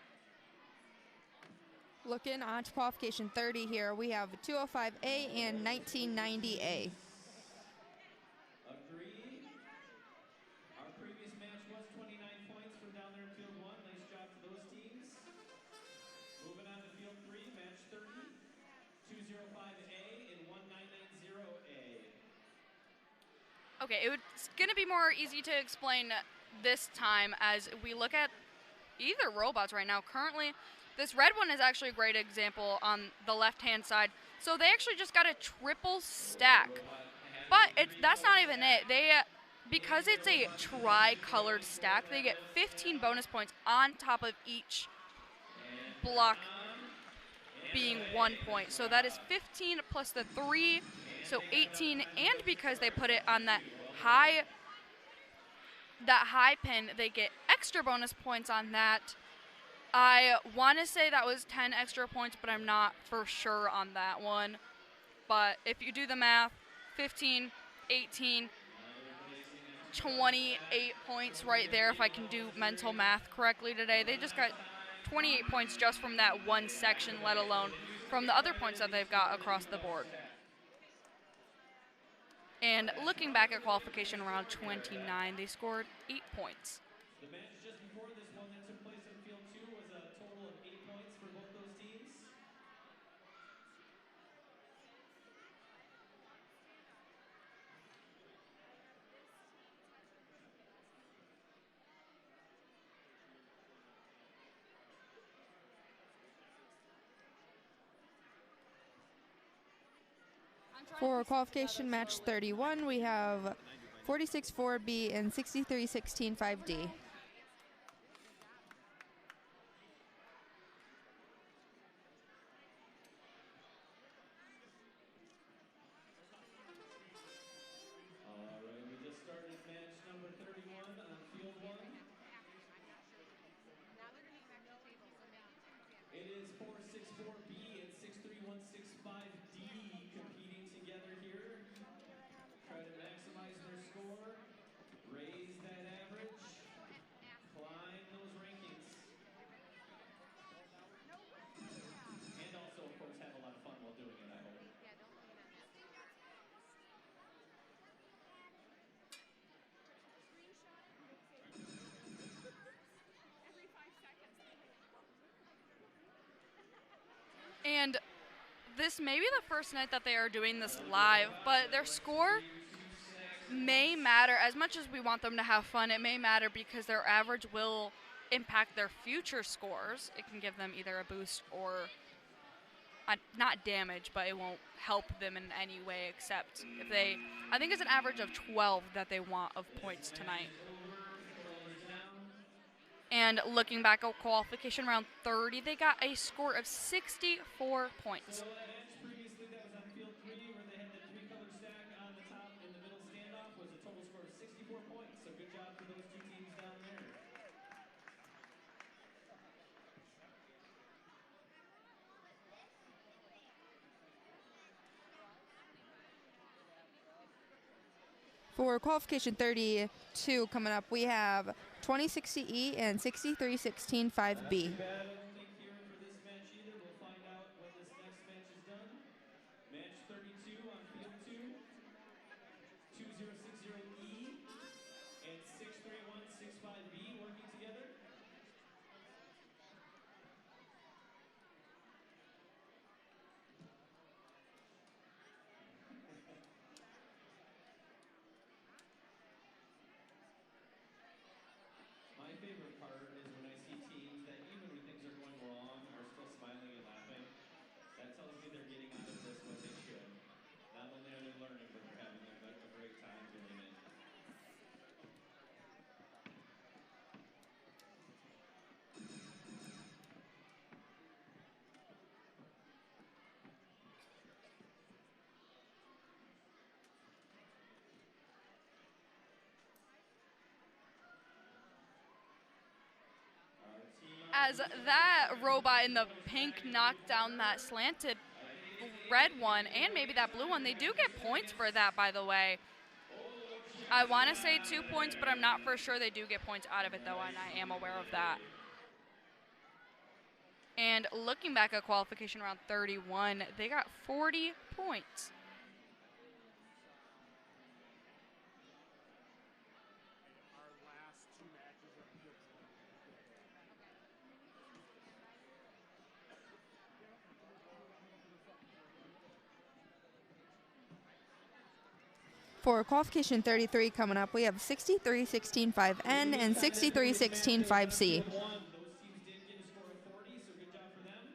Speaker 2: Looking on to qualification 30 here, we have 205A and 1990A.
Speaker 1: Agree. Our previous match was 29 points from down there in field 1. Nice job to those teams. Moving on to field 3, match 30. 205A and 1990A.
Speaker 3: Okay, it's going to be more easy to explain this time as we look at either robots right now. Currently, this red one is actually a great example on the left-hand side. So they actually just got a triple stack. But that's not even it. Because it's a tri-colored stack, they get 15 bonus points on top of each block being 1 point. So that is 15 plus the 3, so 18. And because they put it on that high pin, they get extra bonus points on that. I want to say that was 10 extra points, but I'm not for sure on that one. But if you do the math, 15, 18, 28 points right there, if I can do mental math correctly today. They just got 28 points just from that one section, let alone from the other points that they've got across the board. And looking back at qualification round 29, they scored 8 points.
Speaker 1: The match just before this one that took place in field 2 was a total of 8 points for both those teams.
Speaker 2: For qualification match 31, we have 46-4B and 63-16-5D.
Speaker 1: Alright, we just started match number 31 on field 1. It is 464B and 63165D competing together here. Try to maximize their score, raise that average, climb those rankings. And also, of course, have a lot of fun while doing it, I hope.
Speaker 3: And this may be the first night that they are doing this live, but their score may matter. As much as we want them to have fun, it may matter because their average will impact their future scores. It can give them either a boost or not damage, but it won't help them in any way except if they, I think it's an average of 12 that they want of points tonight. And looking back at qualification round 30, they got a score of 64 points.
Speaker 1: So previously that was on field 3 where they had the 3-color stack on the top in the middle standoff was a total score of 64 points. So good job for those two teams down there.
Speaker 2: For qualification 32 coming up, we have 2060E and 6316 5B.
Speaker 1: I don't think here for this match either. We'll find out when this next match is done. Match 32 on field 2. 2060E and 63165B working together. My favorite part is when I see teams that even when things are going wrong are still smiling and laughing. That tells me they're getting out of this what they should. Not only are they learning, but they're having a great time doing it.
Speaker 3: As that robot in the pink knocked down that slanted red one and maybe that blue one, they do get points for that, by the way. I want to say 2 points, but I'm not for sure. They do get points out of it, though, and I am aware of that. And looking back at qualification round 31, they got 40 points.
Speaker 2: For qualification 33 coming up, we have 6316 5N and 6316 5C.
Speaker 1: Those teams did get a score of 40, so good job for them.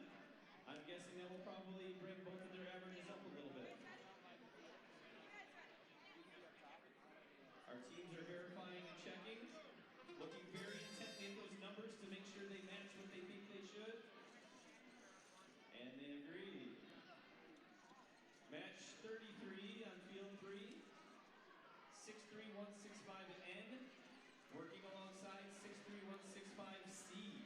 Speaker 1: I'm guessing that will probably bring both of their averages up a little bit. Our teams are verifying and checking, looking very intently at those numbers to make sure they match what they think they should. And they agree. Match 33 on field 3. 63165N working alongside 63165C.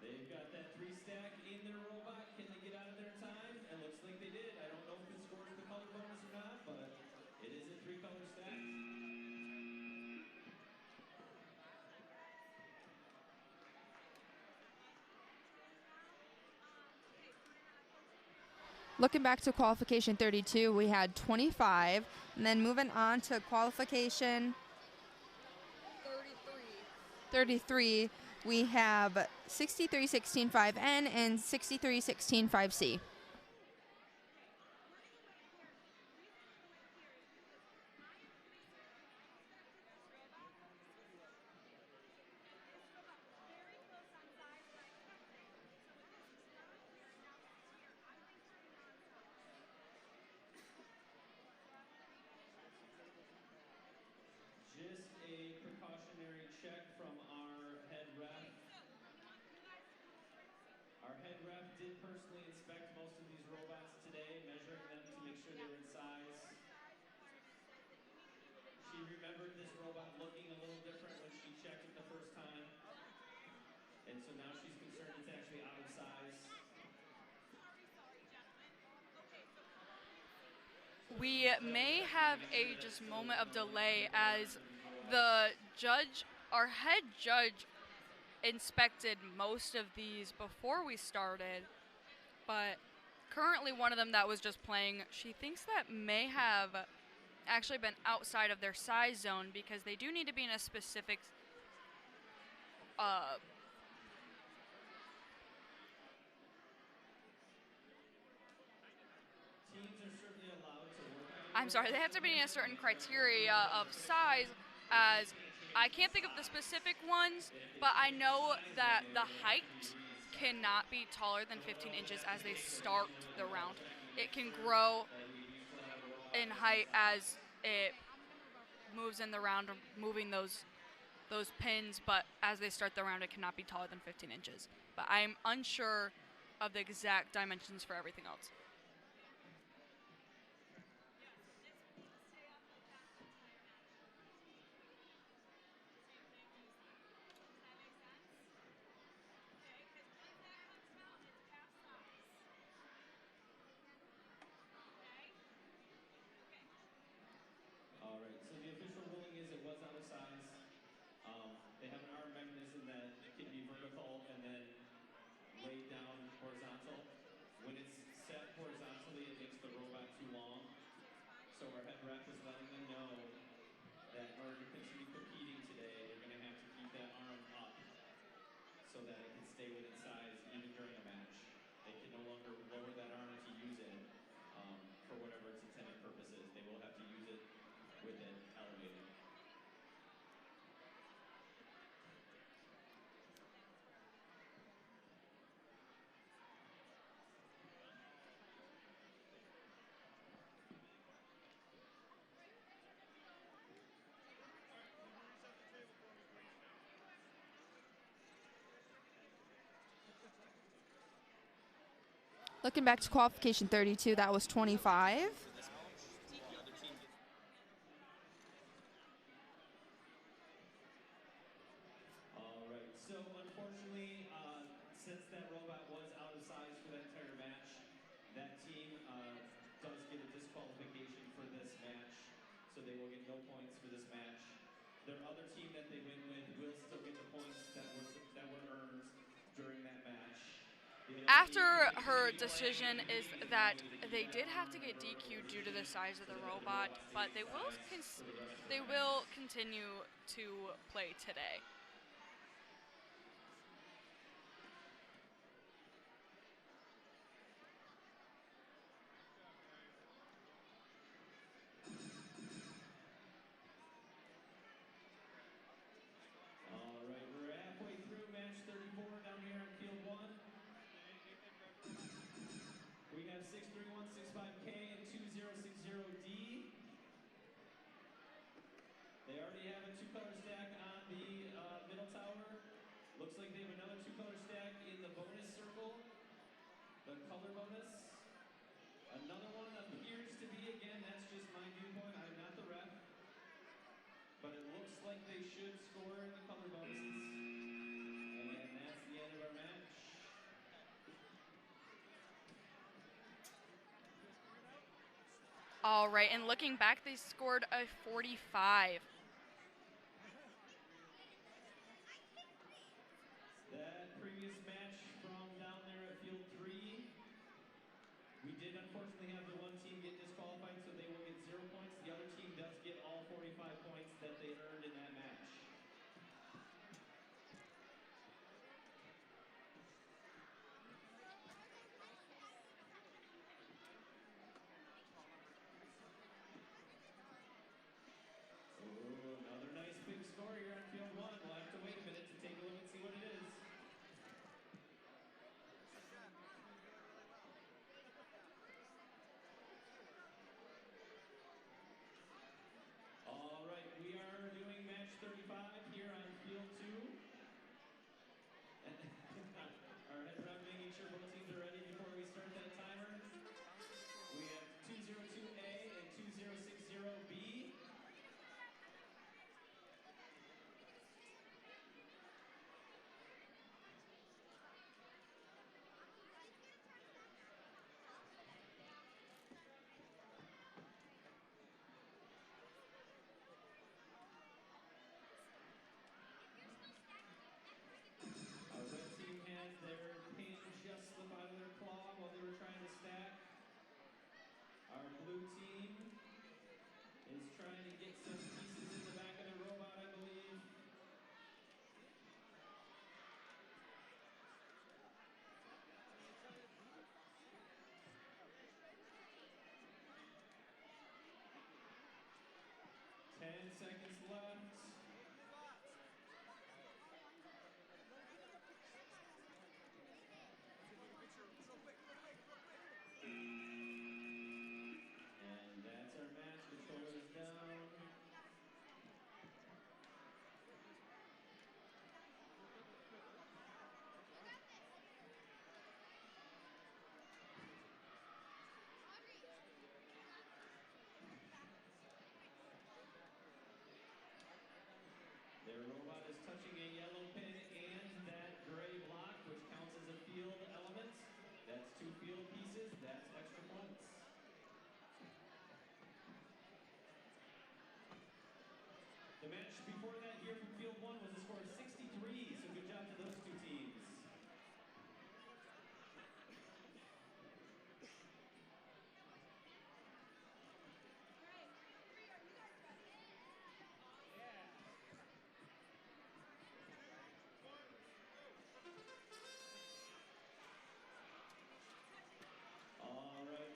Speaker 1: They've got that 3 stack in their robot. Can they get out of there in time? It looks like they did. I don't know if it scores the color bonus or not, but it is a 3-color stack.
Speaker 2: Looking back to qualification 32, we had 25, and then moving on to qualification 33, we have 6316 5N and 6316 5C.
Speaker 1: Just a precautionary check from our head ref. Our head ref did personally inspect most of these robots today, measuring them to make sure they were in size. She remembered this robot looking a little different when she checked it the first time. And so now she's concerned it's actually out of size.
Speaker 3: We may have a just moment of delay as the judge, our head judge, inspected most of these before we started, but currently one of them that was just playing, she thinks that may have actually been outside of their size zone because they do need to be in a specific
Speaker 1: Teams are certainly allowed to work on
Speaker 3: I'm sorry, they have to be in a certain criteria of size, as I can't think of the specific ones, but I know that the height cannot be taller than 15 inches as they start the round. It can grow in height as it moves in the round, moving those pins, but as they start the round, it cannot be taller than 15 inches. But I'm unsure of the exact dimensions for everything else.
Speaker 1: All right, so the official ruling is it was out of size. They have an arm mechanism that can be vertical and then laid down horizontal. When it's set horizontally, it makes the robot too long. So our head ref is letting them know that in order to continue competing today, they're going to have to keep that arm up so that it can stay within size even during a match. They can no longer lower that arm to use it for whatever its intended purpose is. They will have to use it with it elevated.
Speaker 2: Looking back to qualification 32, that was 25.
Speaker 1: All right, so unfortunately, since that robot was out of size for that entire match, that team does get a disqualification for this match, so they will get no points for this match. Their other team that they win with will still get the points that were earned during that match.
Speaker 3: After her decision is that they did have to get DQ'd due to the size of the robot, but they will continue to play today.
Speaker 1: All right, we're halfway through match 34 down here on field one. We have 63165K and 2060D. They already have a two-color stack on the middle tower. Looks like they have another two-color stack in the bonus circle, the color bonus. Another one appears to be, again, that's just my viewpoint. I'm not the ref. But it looks like they should score in the color bonuses. And that's the end of our match.
Speaker 3: All right, and looking back, they scored a 45.
Speaker 1: That previous match from down there at field 3, we did unfortunately have the one team get disqualified, so they will get 0 points. The other team does get all 45 points that they earned in that match. blue team is trying to get some pieces in the back of the robot, I believe. Seconds left. And that's our match. Controllers down. Their robot is touching a yellow pin and that gray block, which counts as a field element. That's 2 field pieces. That's extra points. The match before that here from field 1 was a score of 63, so good job to those 2 teams. All right,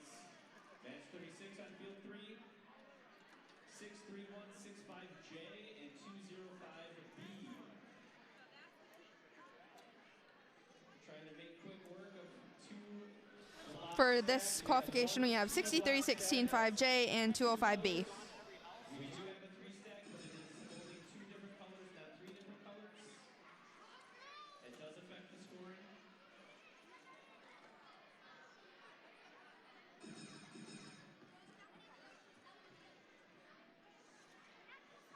Speaker 1: match 36 on field 3. 63165J and 205B. Trying to make quick work of 2 blocks.
Speaker 2: For this qualification, we have 63-16-5J and 205B.
Speaker 1: We do have a 3 stack, but it is only 2 different colors, not 3 different colors. It does affect the scoring.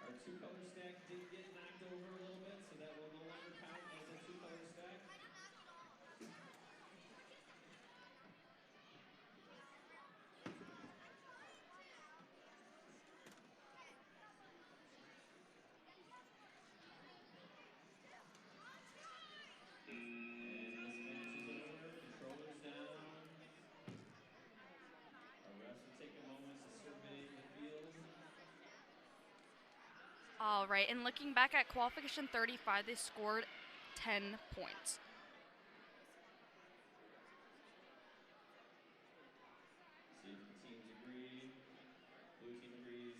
Speaker 1: Our 2-color stack did get knocked over a little bit, so that will no longer count as a 2-color stack.
Speaker 3: All right, and looking back at qualification 35, they scored 10 points.
Speaker 1: See if the teams agree. Blue team agrees.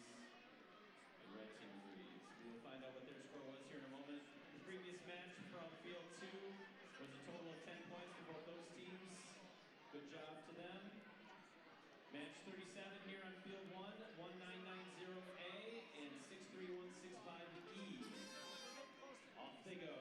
Speaker 1: The red team agrees. We will find out what their score was here in a moment. The previous match from field 2 was a total of 10 points for both those teams. Good job to them. Match 37 here on field 1, 1990A and 63165E. Off they go.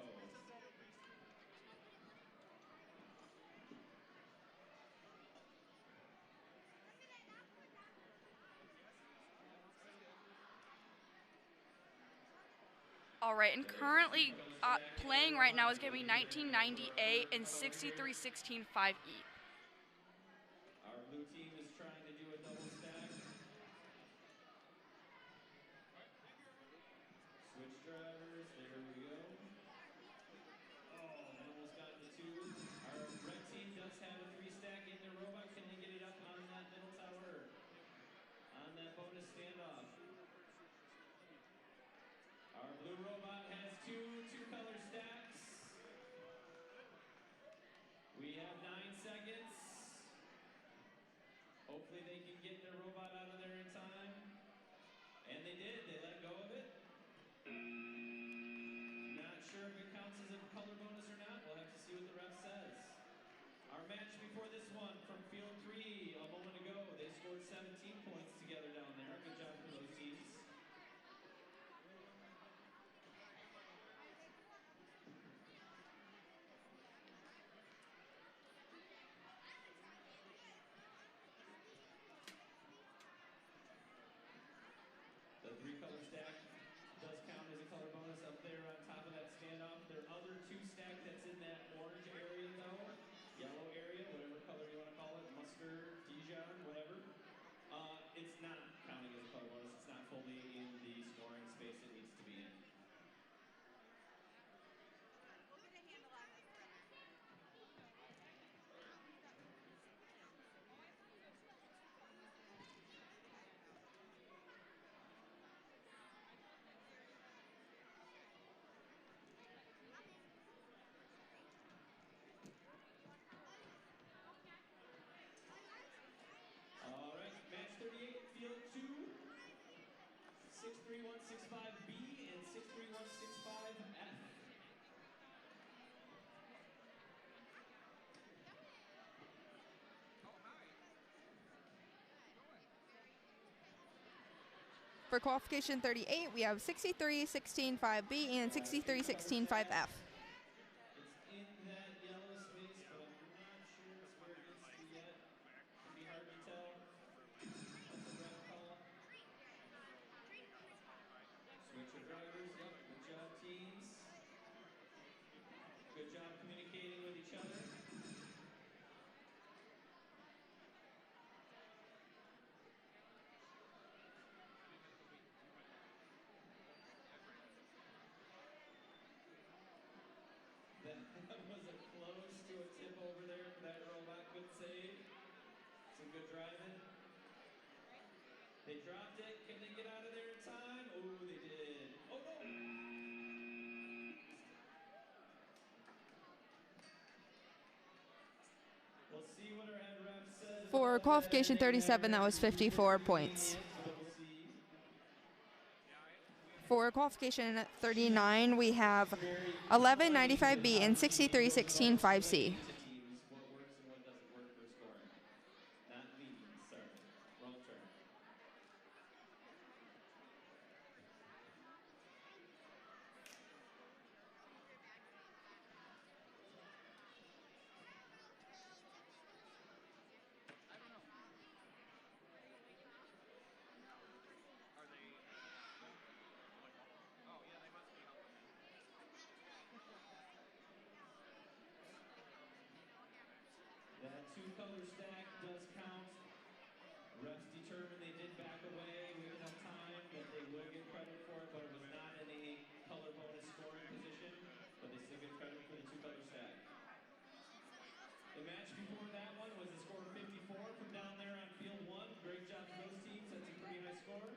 Speaker 3: All right, and currently playing right now is going to be 1990A and 6316-5E.
Speaker 1: Our blue team is trying to do a double stack. Switch drivers, there we go. Oh, they almost got the 2. Our red team does have a 3 stack in their robot. Can they get it up on that middle tower? On that bonus standoff. Our blue robot has 2 2-color stacks. We have 9 seconds. Hopefully they can get their robot out of there in time. And they did. They let go of it. Not sure if it counts as a color bonus or not. We'll have to see what the ref says. Our match before this one from field 3 a moment ago, they scored 17 points together down there. Good job for those teams. The 3-color stack does count as a color bonus up there on top of that standoff. Their other 2 stack that's in that orange area though, yellow area, whatever 63165B and 63165F.
Speaker 2: For qualification 38, we have 63-16-5B and 63-16-5F.
Speaker 1: It's in that yellow space, but I'm not sure it's where it needs to be yet. Can be hard to tell. That's a ref call. Switch of drivers. Yep. Good job, teams. Good job communicating with each other. That was a close to a tip over there for that robot. Good save. Some good driving. They dropped it. Can they get out of there in time? Oh, they did. Oh, no. We'll see what our head ref says.
Speaker 2: For qualification 37, that was 54 points.
Speaker 1: We'll see.
Speaker 2: For qualification 39, we have 11-95B and 63-16-5C.
Speaker 1: What works and what doesn't work for scoring. Not me, sorry. Wrong turn. That two-color stack does count. Refs determined they did back away with enough time that they will get credit for it, but it was not in a color bonus scoring position, but they still get credit for the two-color stack. The match before that one was a score of 54 from down there on field 1. Great job to those teams. That's a pretty high score.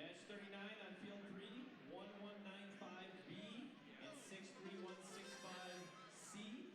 Speaker 1: Match 39 on field 3, 1195B and 63165C.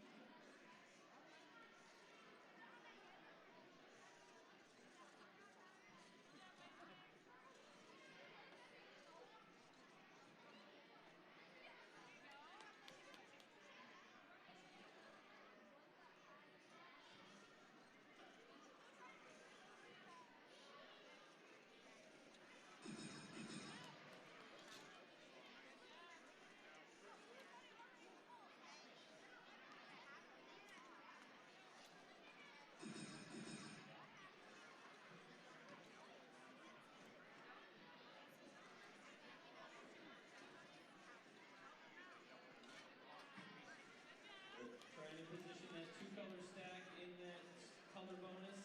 Speaker 1: Trying to position that two-color stack in that color bonus.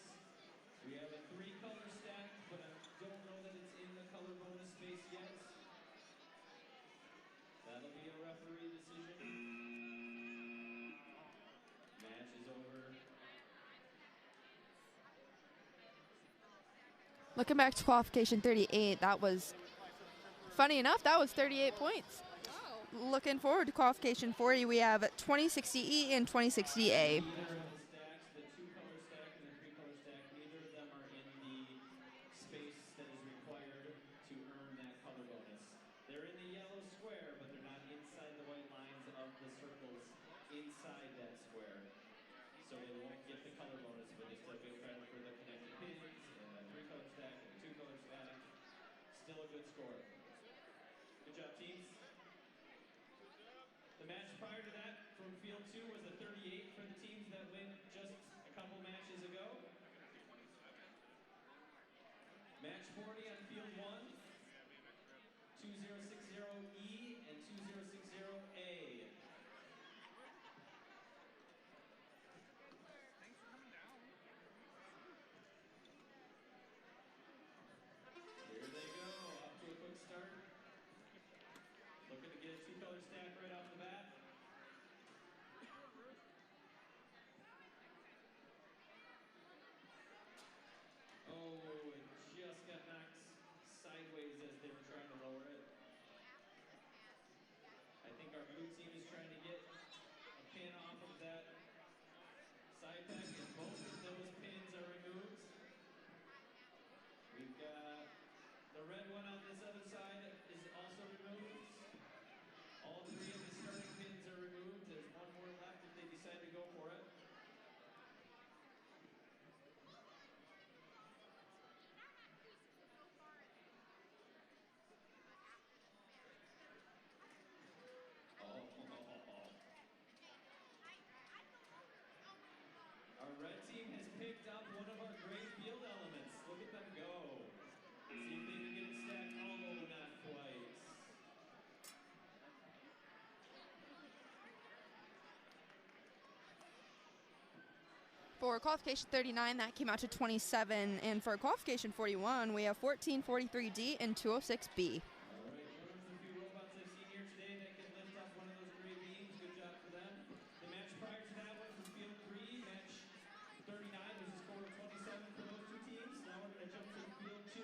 Speaker 1: We have a three-color stack, but I don't know that it's in the color bonus space yet. That'll be a referee decision. Match is over.
Speaker 2: Looking back to qualification 38, that was, funny enough, that was 38 points. Looking forward to qualification 40, we have 2060E and 2060A.
Speaker 1: Neither of the stacks, the two-color stack and the three-color stack, neither of them are in the space that is required to earn that color bonus. They're in the yellow square, but they're not inside the white lines of the circles inside that square. So they won't get the color bonus, but they still get credit for the connected pins and the three-color stack and the two-color stack. Still a good score. Good job, teams. The match prior to that from field 2 was a 38 for the teams that went just a couple matches ago. Match 40 on field 1, 2060E and 2060A. Here they go, off to a quick start. Looking to get a two-color stack right off the bat. Oh, it just got knocked sideways as they were trying to lower it. I think our blue team is trying to get a pin off of that side pack, and both of those pins are removed. We've got the red
Speaker 2: For qualification 39, that came out to 27. And for qualification 41, we have 1443D and 206B.
Speaker 1: All right, there's a few robots I've seen here today that can lift up one of those gray beams. Good job for them. The match prior to that one from field 3, match 39 was a score of 27 for those two teams. Now we're going to jump to field 2.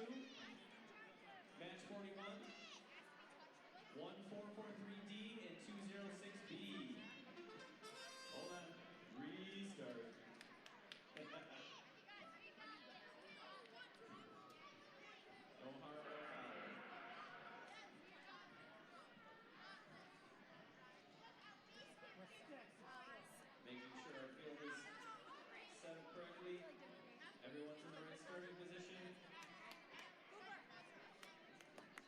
Speaker 1: Match 41, 1443D and 206B. Hold on. Restart. No harm, no foul. Making sure our field is set up correctly. Everyone's in the right starting position.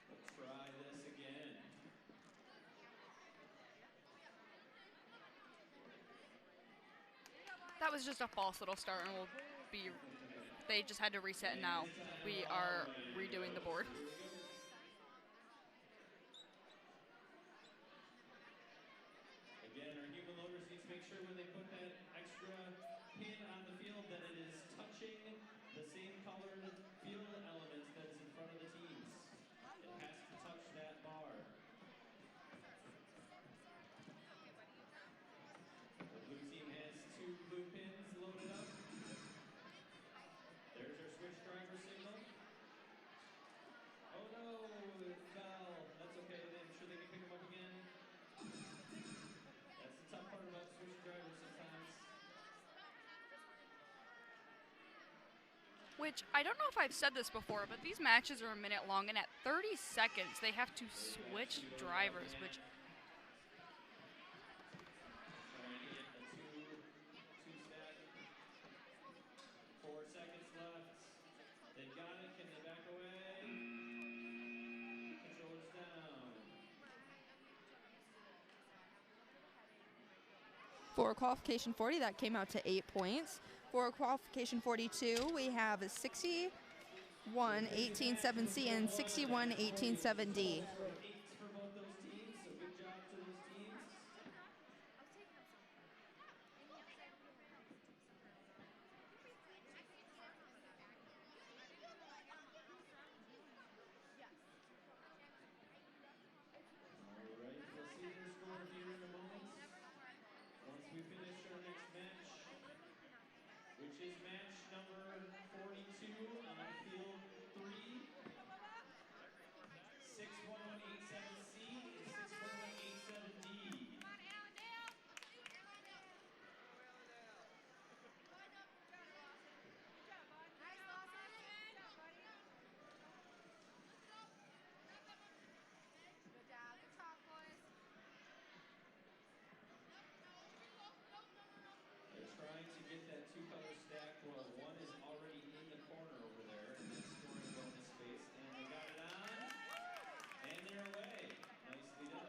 Speaker 1: Let's try this again.
Speaker 3: That was just a false little start, and they just had to reset, and now we are redoing the board.
Speaker 1: Again, our human loaders need to make sure when they put that extra pin on the field that it is touching the same colored field elements that is in front of the teams. It has to touch that bar. The blue team has 2 blue pins loaded up. There's our switch driver signal. Oh no, it fell. That's okay, I'm sure they can pick them up again. That's the tough part about switch drivers sometimes.
Speaker 3: Which, I don't know if I've said this before, but these matches are a minute long, and at 30 seconds, they have to switch drivers, which...
Speaker 1: Trying to get a two stack. 4 seconds left. They got it. Can they back away? Controllers down.
Speaker 2: For qualification 40, that came out to 8 points. For qualification 42, we have 61-18-7C and 61-18-7D.
Speaker 1: For 8s for both those teams, so good job to those teams. All right, we'll see their score here in a moment. Once we finish our next match, which is match number 42 on field 3. 61187C and 61187D. They're trying to get that 2-color stack while one is already in the corner over there in that scoring bonus space. And they got it on. And they're away. Nicely done.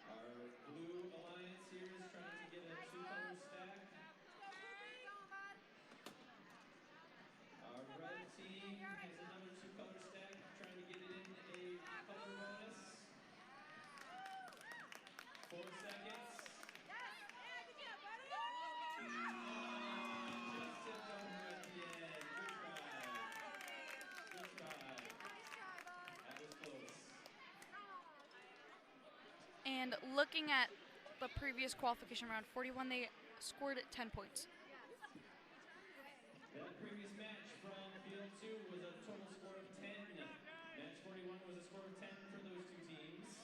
Speaker 1: Our blue alliance here is trying to get a 2-color stack. Our red team has another 2-color stack, trying to get it in a color bonus. 4 seconds. Just tipped over at the end. Good try. That was close.
Speaker 3: And looking at the previous qualification round, 41, they scored 10 points.
Speaker 1: That previous match from field 2 was a total score of 10. Match 41 was a score of 10 for those two teams.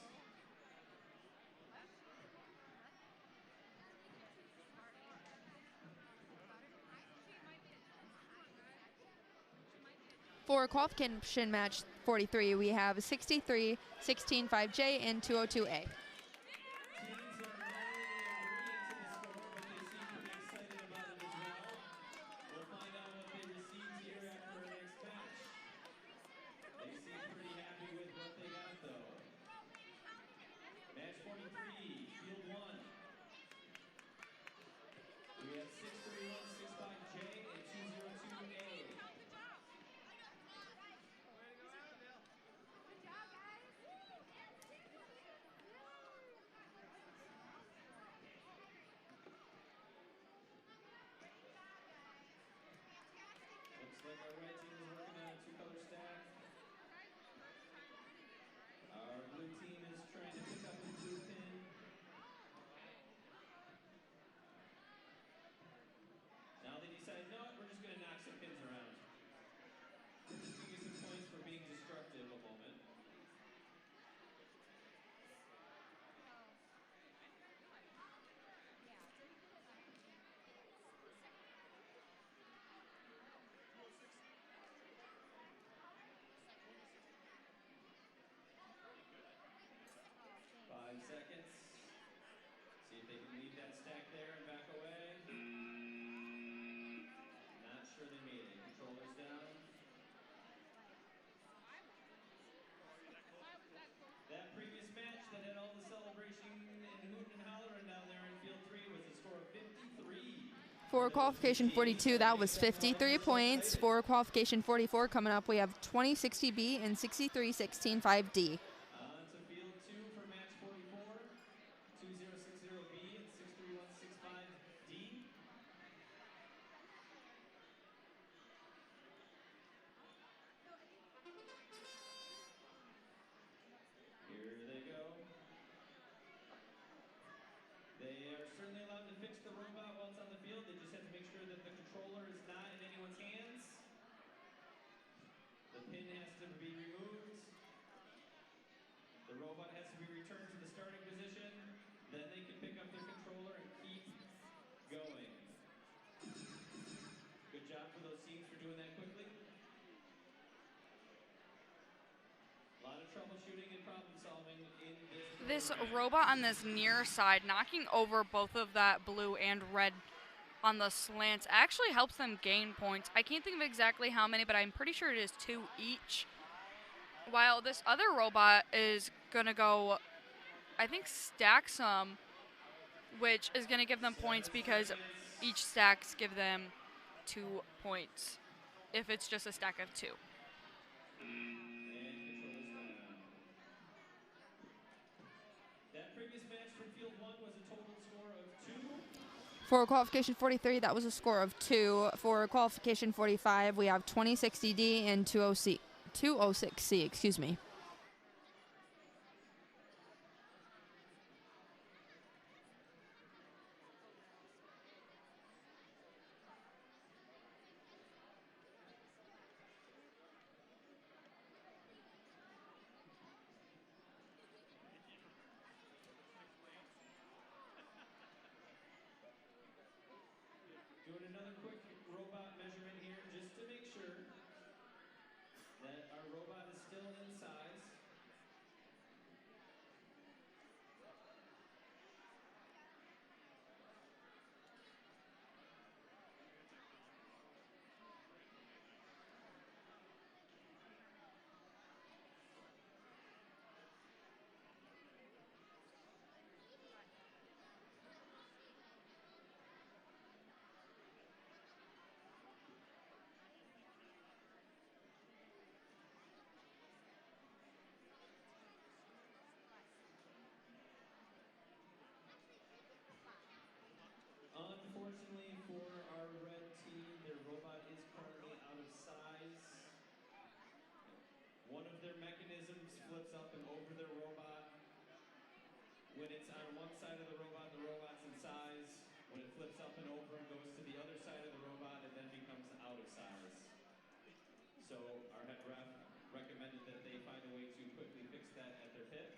Speaker 2: For qualification match 43, we have 63, 16-5J, and 202A.
Speaker 1: Teams are only agreeing to the score, but they seem pretty excited about it as well. We'll find out what they received here after our next match. They seem pretty happy with what they got, though. Match 43, field 1. We have 631, 65J, and 202A.
Speaker 2: For qualification 42, that was 53 points. For qualification 44, coming up, we have 2060B and 6316 5D.
Speaker 1: On to field 2 for match 44, 2060B and 63165D. Here they go. They are certainly allowed to fix the robot while it's on the field. They just have to make sure that the controller is not in anyone's hands. The pin has to be removed. The robot has to be returned to the starting position. Then they can pick up their controller and keep going. Good job for those teams for doing that quickly. A lot of troubleshooting and problem solving in this
Speaker 3: This robot on this near side, knocking over both of that blue and red on the slants, actually helps them gain points. I can't think of exactly how many, but I'm pretty sure it is 2 each. While this other robot is going to go, I think, stack some, which is going to give them points because each stacks give them 2 points if it's just a stack of 2.
Speaker 1: That previous match from field 1 was a total score of 2.
Speaker 2: For qualification 43, that was a score of 2. For qualification 45, we have 2060D and 206C, excuse me.
Speaker 1: Doing another quick robot measurement here just to make sure that our robot is still in size. Unfortunately for our red team, their robot is currently out of size. One of their mechanisms flips up and over their robot. When it's on one side of the robot's in size. When it flips up and over, it goes to the other side of the robot and then becomes out of size. So our head ref recommended that they find a way to quickly fix that at their pit.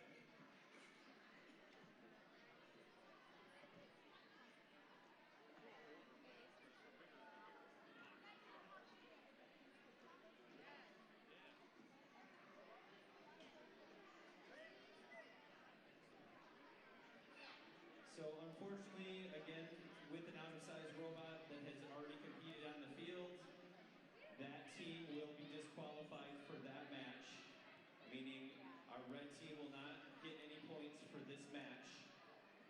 Speaker 1: So unfortunately, again, with an out-of-size robot that has already competed on the field, that team will be disqualified for that match, meaning our red team will not get any points for this match.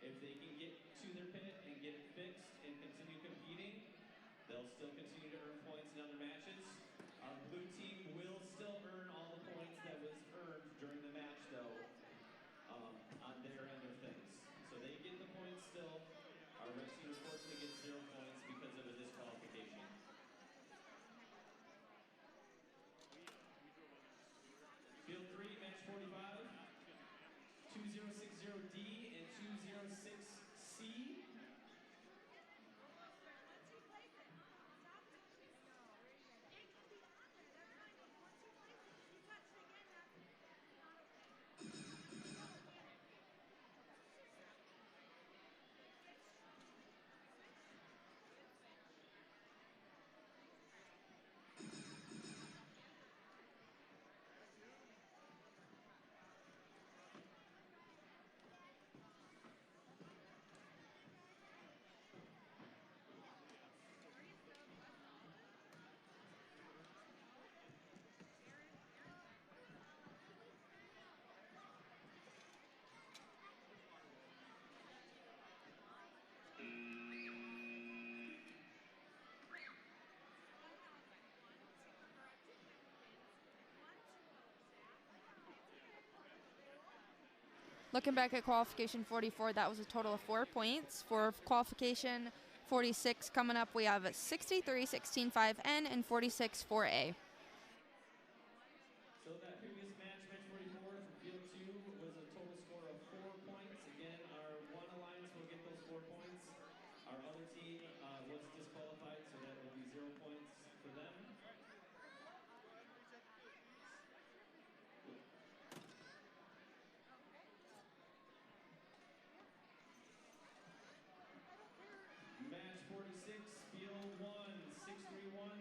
Speaker 1: If they can get to their pit and get it fixed and continue competing, they'll still continue to earn points in other matches. Our blue team will still earn all the points that was earned during the match, though, on their end of things. So they get the points still. Our red team, unfortunately, gets 0 points because of a disqualification. Field 3, match 45, 2060D and 206C.
Speaker 2: Looking back at qualification 44, that was a total of 4 points. For qualification 46 coming up, we have a 63, 16, 5N, and 46, 4A.
Speaker 1: So that previous match, match 44 from field 2, was a total score of 4 points. Again, our one alliance will get those 4 points. Our other team was disqualified, so that will be 0 points for them. Match 46, field 1, 631,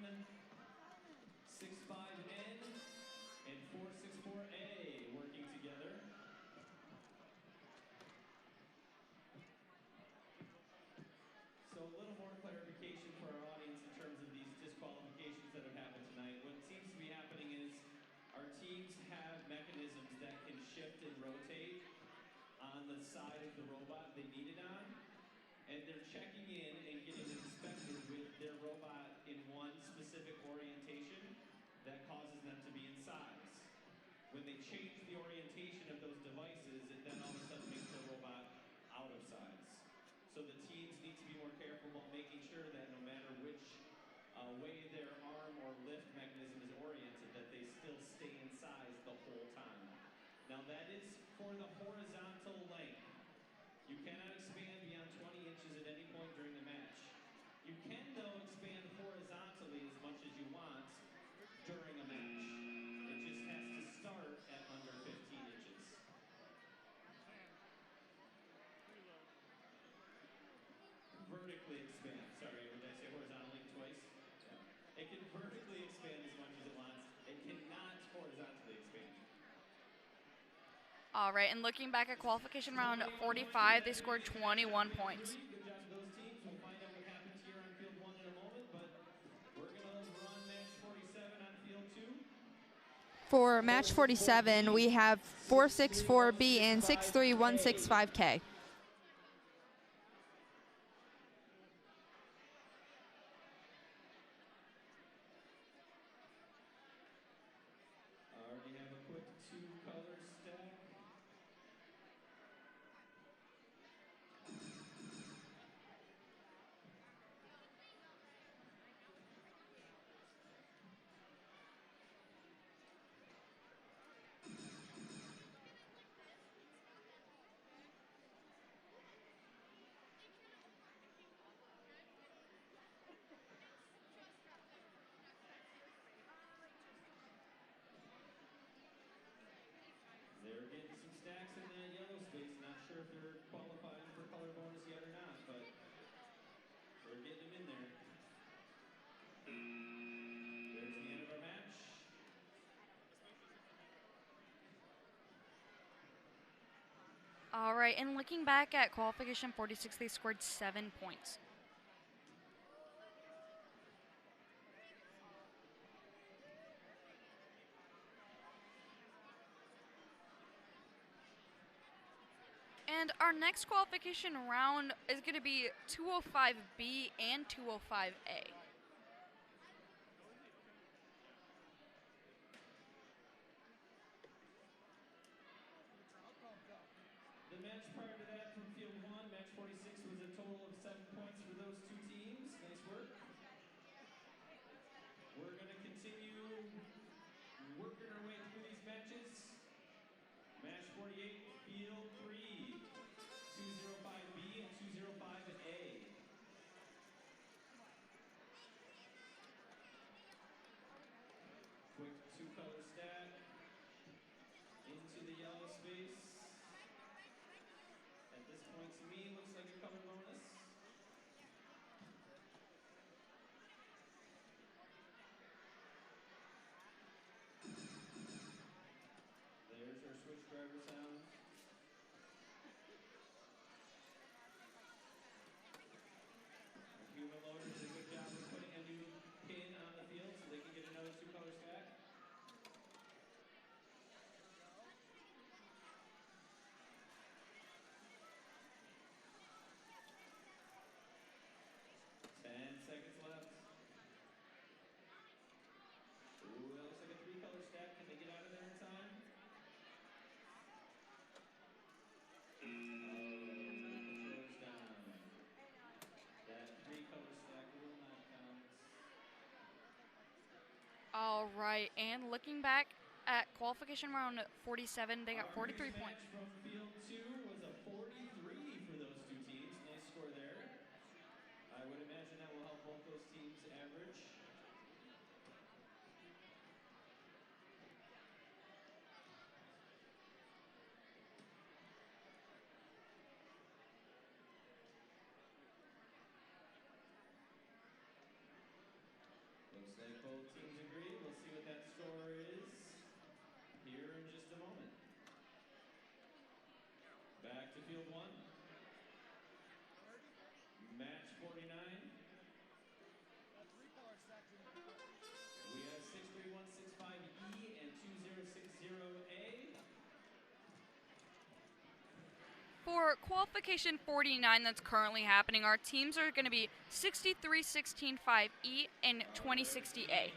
Speaker 1: 65N, and 464A working together. So a little more clarification for our audience in terms of these disqualifications that have happened tonight. What seems to be happening is our teams have mechanisms that can shift and rotate on the side of the robot they need it on. And they're checking in and getting inspected with their robot in one specific orientation that causes them to be in size. When they change the orientation of those devices, it then all of a sudden makes the robot out of size. So the teams need to be more careful about making sure that no matter which way their arm or lift mechanism is oriented, that they still stay in size the whole time. Now that is for the horizontal length. You cannot expand beyond 20 inches at any point during the match. You can, though, expand horizontally as much as you want during a match. It just has to start at under 15 inches. Vertically expand. Sorry, did I say horizontally twice? Yeah. It can vertically expand as much as it wants. It cannot horizontally expand.
Speaker 3: All right, and looking back at qualification round 45, they scored 21 points.
Speaker 1: Good job to those teams. We'll find out what happens here on field 1 in a moment, but we're going to run match 47 on field 2.
Speaker 2: For match 47, we have 464B and 63165K.
Speaker 1: Already have a quick 2-color stack. They're getting some stacks in that yellow space. Not sure if they're qualifying for color bonus yet or not, but they're getting them in there. There's the end of our match.
Speaker 3: All right, and looking back at qualification 46, they scored 7 points. And our next qualification round is going to be 205B and 205A.
Speaker 1: The match prior to that from field 1, match 46, was a total of 7 points for those two teams. Nice work. We're going to continue working our way through these matches. Match 48, field 3, 205B and 205A. Quick 2-color stack into the yellow space. At this point, to me, looks like a color bonus. There's our switch driver sound. Our human loader did a good job of putting a new pin on the field so they can get another 2-color stack.
Speaker 3: All right, and looking back at qualification round 47, they got
Speaker 1: Our
Speaker 3: 43
Speaker 1: previous
Speaker 3: points.
Speaker 1: match from field 2 was a 43 for those two teams. Nice score there. I would imagine that will help both those teams average. Looks like both teams agree. We'll see what that score is here in just a moment. Back to field 1. Match 49. We have 63165E and 2060A.
Speaker 3: For qualification 49 that's currently happening, our teams are going to be 63165E and 2060A.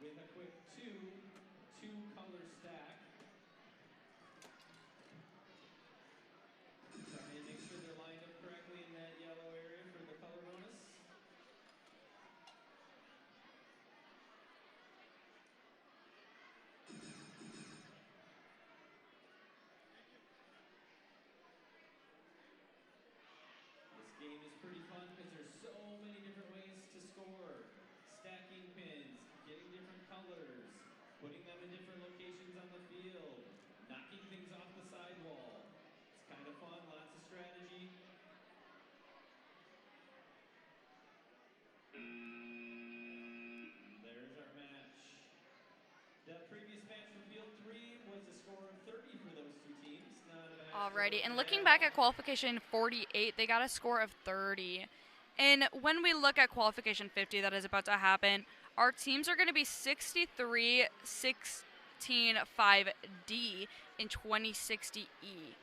Speaker 1: With a quick two color stack. Trying to make sure they're lined up correctly in that yellow area for the color bonus. This game is pretty fun because there's so many different ways to score. Stacking pins, getting different colors, putting them in different locations on the field, knocking things off the sidewall. It's kind of fun, lots of strategy. There's our match. The previous match from field 3 was a score of 30 for those two teams. Not a bad
Speaker 3: Alrighty,
Speaker 1: score
Speaker 3: and
Speaker 1: for
Speaker 3: looking
Speaker 1: that.
Speaker 3: back at qualification 48, they got a score of 30. And when we look at qualification 50 that is about to happen, our teams are going to be 63-16-5D in 2060E.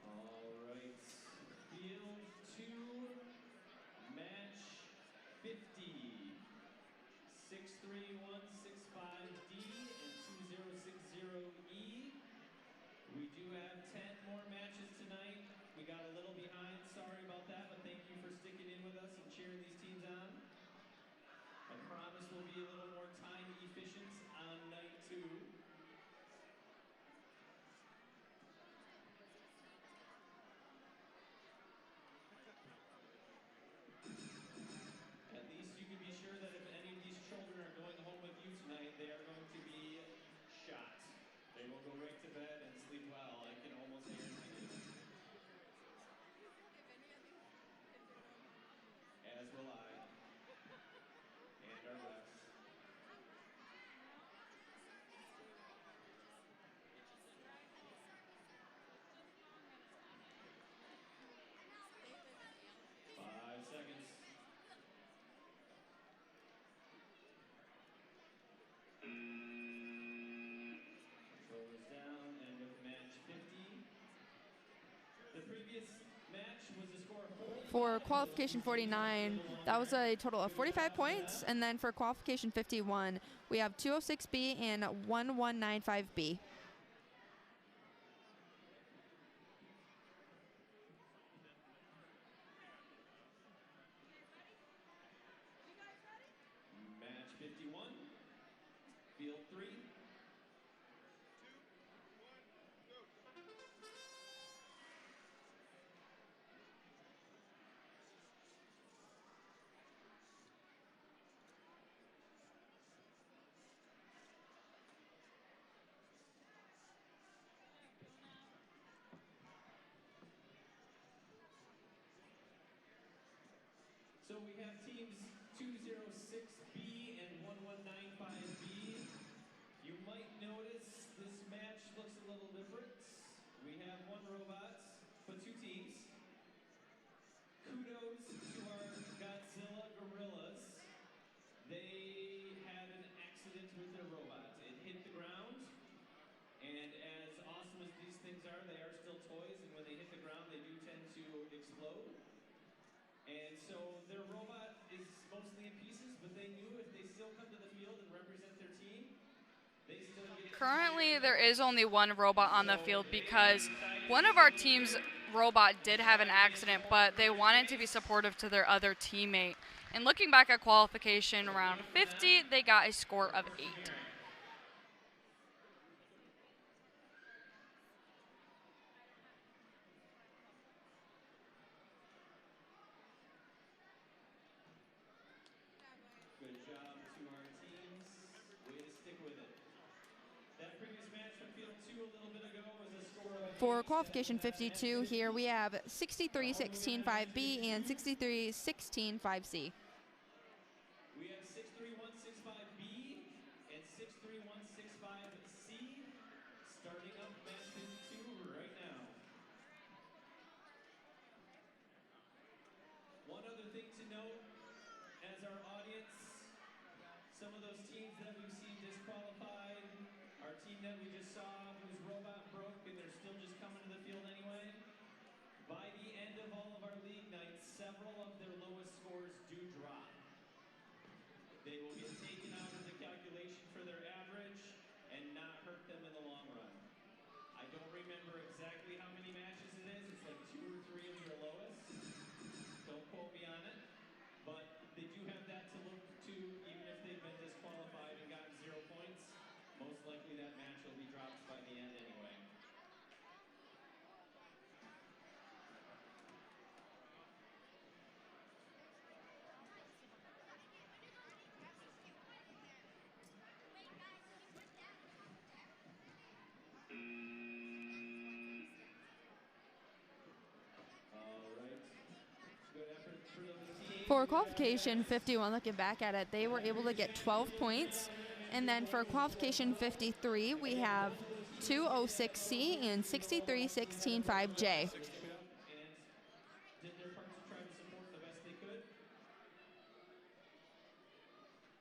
Speaker 1: All right. Field 2, match 50. 63165D and 2060E. We do have 10 more matches tonight. We got a little behind. Sorry about that, but thank you for sticking in with us and cheering these teams on. I promise we'll be a little more time efficient on night 2. At least you can be sure that if any of these children are going home with you tonight, they are going to be shot. They will go right to bed and sleep well. I can almost guarantee it. As will I. And our refs. 5 seconds. Controllers down, end of match 50. The previous match was a score of 45.
Speaker 2: For qualification 49, that was a total of 45 points. And then for qualification 51, we have 206B and 1195B.
Speaker 1: Match 51. Field 3. So we have teams 206B and 1195B. You might notice this match looks a little different. We have one robot, but two teams. Kudos to our Godzilla gorillas. They had an accident with their robot. It hit the ground, and as awesome as these things are, they are still toys, and when they hit the ground, they do tend to mostly in pieces, but they knew if they still come to the field and represent their team, they still get to
Speaker 3: Currently, there is only one robot on the field because one of our team's robot did have an accident, but they wanted to be supportive to their other teammate. And looking back at qualification round 50, they got a score of 8.
Speaker 1: Good job to our teams. Way to stick with it. That previous match from field 2 a little bit ago was a score of
Speaker 2: For
Speaker 1: 8.
Speaker 2: qualification 52, here we have 63-16-5B and 63-16-5C.
Speaker 1: We have 63165B and 63165C starting up match 52 right now. One other thing to note, as our audience, some of those teams that we've seen disqualified, our team that we just saw whose robot broke and they're still just coming to the field anyway, by the end of all of our league nights, several of their lowest scores do drop. They will get taken out of the calculation for their average and not hurt them in the long run. I don't remember exactly how many matches it is. It's like 2 or 3 of your lowest. Don't quote me on it. But they do have that to look to, even if they've been disqualified and gotten 0 points. Most likely that match will be dropped by the end anyway.
Speaker 2: For qualification 51, looking back at it, they were able to get 12 points. And then for qualification 53, we have 206C and 63-16-5J.
Speaker 1: Did their part to try to support the best they could.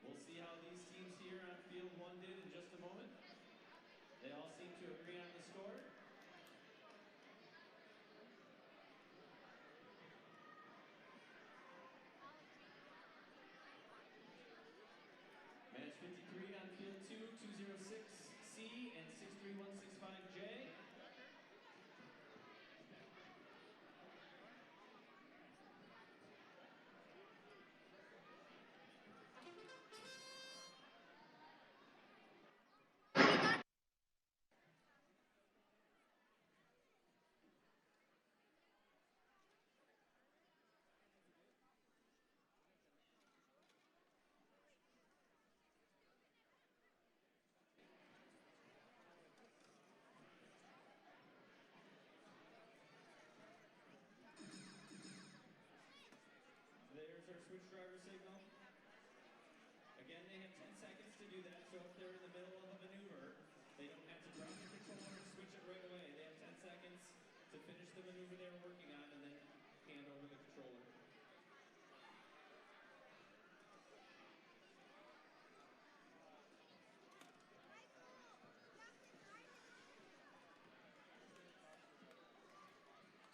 Speaker 1: We'll see how these teams here on field 1 did in just a moment. They all seem to agree on the score. Match 53 on field 2, 206C and 63165J. There's our switch driver signal. Again, they have 10 seconds to do that, so if they're in the middle of a maneuver, they don't have to drop the controller and switch it right away. They have 10 seconds to finish the maneuver they're working on and then hand over the controller.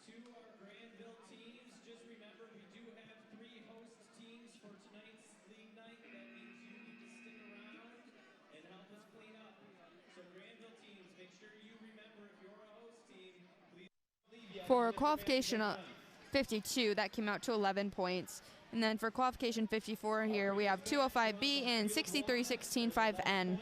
Speaker 1: To our Grandville teams, just remember we do have 3 host teams for tonight's league night. That means you need to stick around and help us clean up. So Grandville teams, make sure you remember if you're a host team, please leave yet.
Speaker 2: For qualification 52, that came out to 11 points. And then for qualification 54 here, we have 205B and 63-16-5N.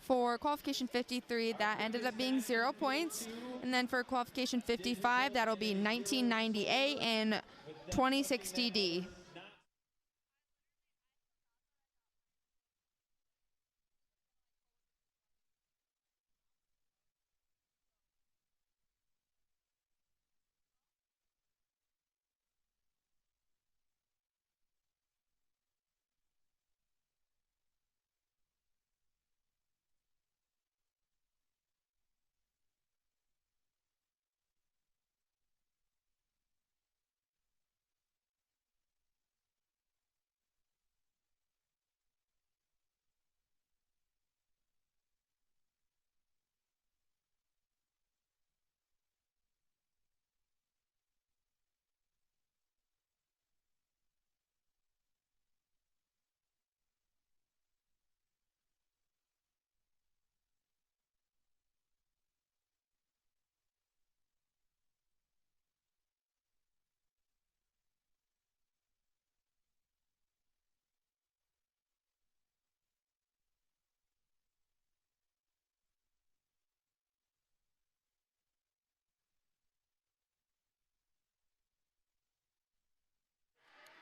Speaker 2: For qualification 53, that ended up being 0 points. And then for qualification 55, that'll be 1990A and 2060D.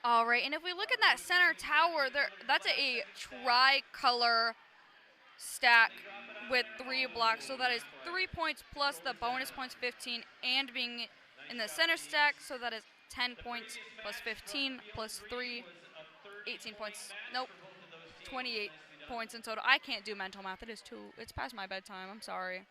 Speaker 3: All right, and if we look at that center tower, that's a tri-color stack with 3 blocks, so that is 3 points plus the bonus points 15, and being in the center stack, so that is 10 points plus 15 plus 3, 18 points. Nope, 28 points in total. I can't do mental math. It's past my bedtime. I'm sorry.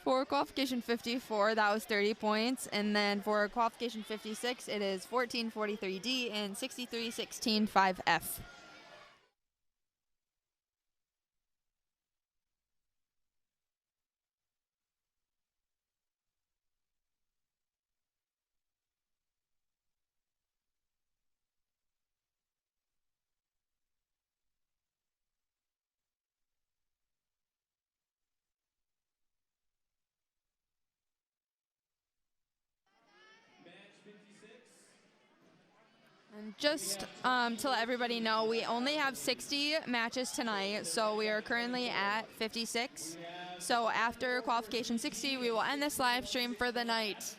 Speaker 2: For qualification 54, that was 30 points. And then for qualification 56, it is 1443D and 6316-5F. And just to let everybody know, we only have 60 matches tonight, so we are currently at 56. So after qualification 60, we will end this live stream for the night.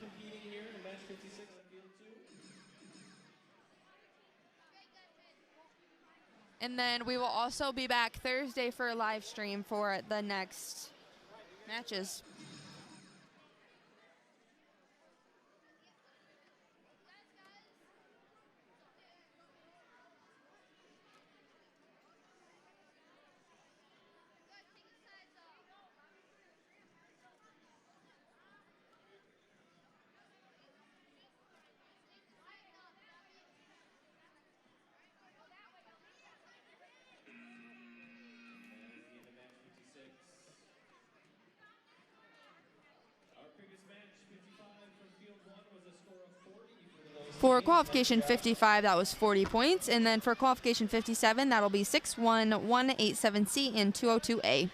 Speaker 2: And then we will also be back Thursday for a live stream for the next matches. For qualification 55, that was 40 points. And then for qualification 57, that'll be 61187C and 202A.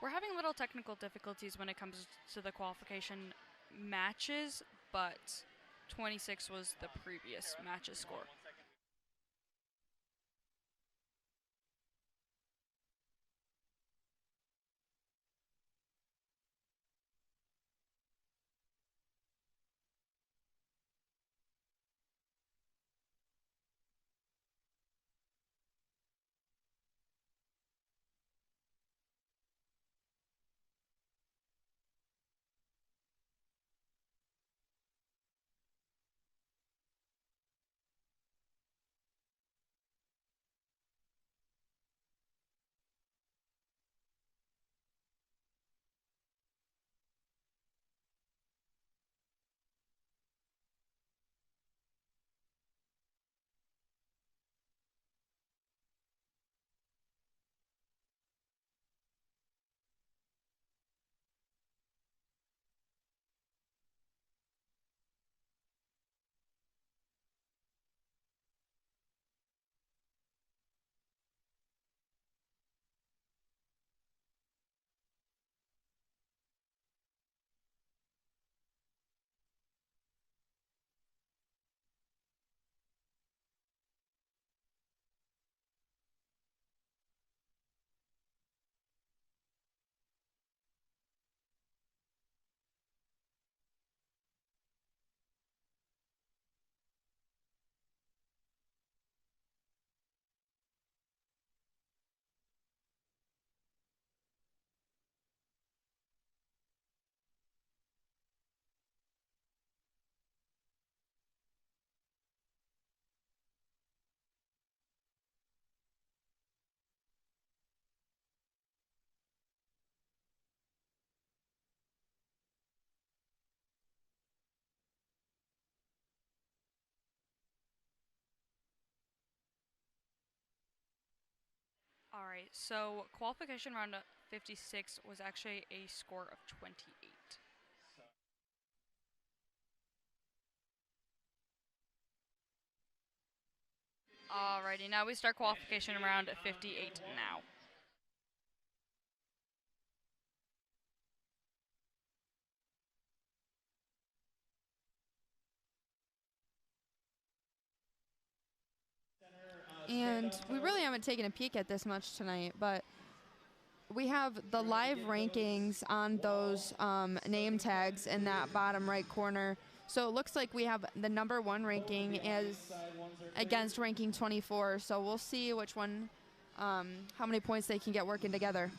Speaker 3: We're having little technical difficulties when it comes to the qualification matches, but 26 was the previous match's score. All right, so qualification round 56 was actually a score of 28. Alrighty, now we start qualification round 58 now.
Speaker 2: And we really haven't taken a peek at this much tonight, but we have the live rankings on those name tags in that bottom right corner. So it looks like we have the number 1 ranking as against ranking 24. So we'll see which one, how many points they can get working together.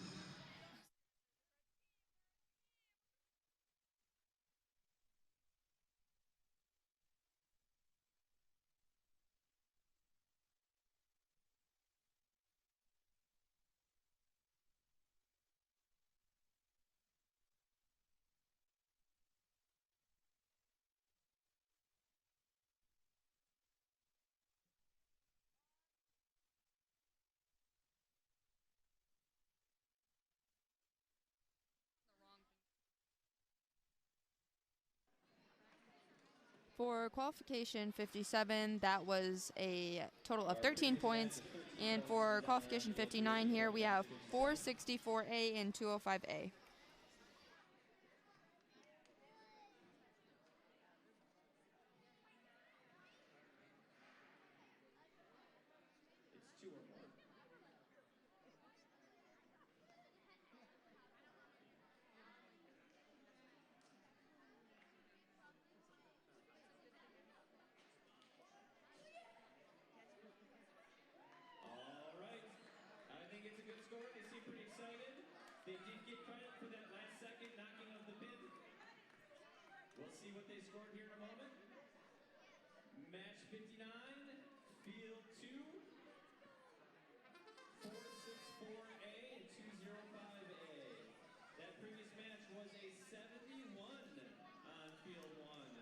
Speaker 2: For qualification 57, that was a total of 13 points. And for qualification 59 here, we have 464A and 205A.
Speaker 1: It's 2 or more. All right. I think it's a good score. They seem pretty excited. They did get credit for that last second knocking of the pin. We'll see what they scored here in a moment. Match 59, field 2, 464A and 205A. That previous match was a 71 on field 1.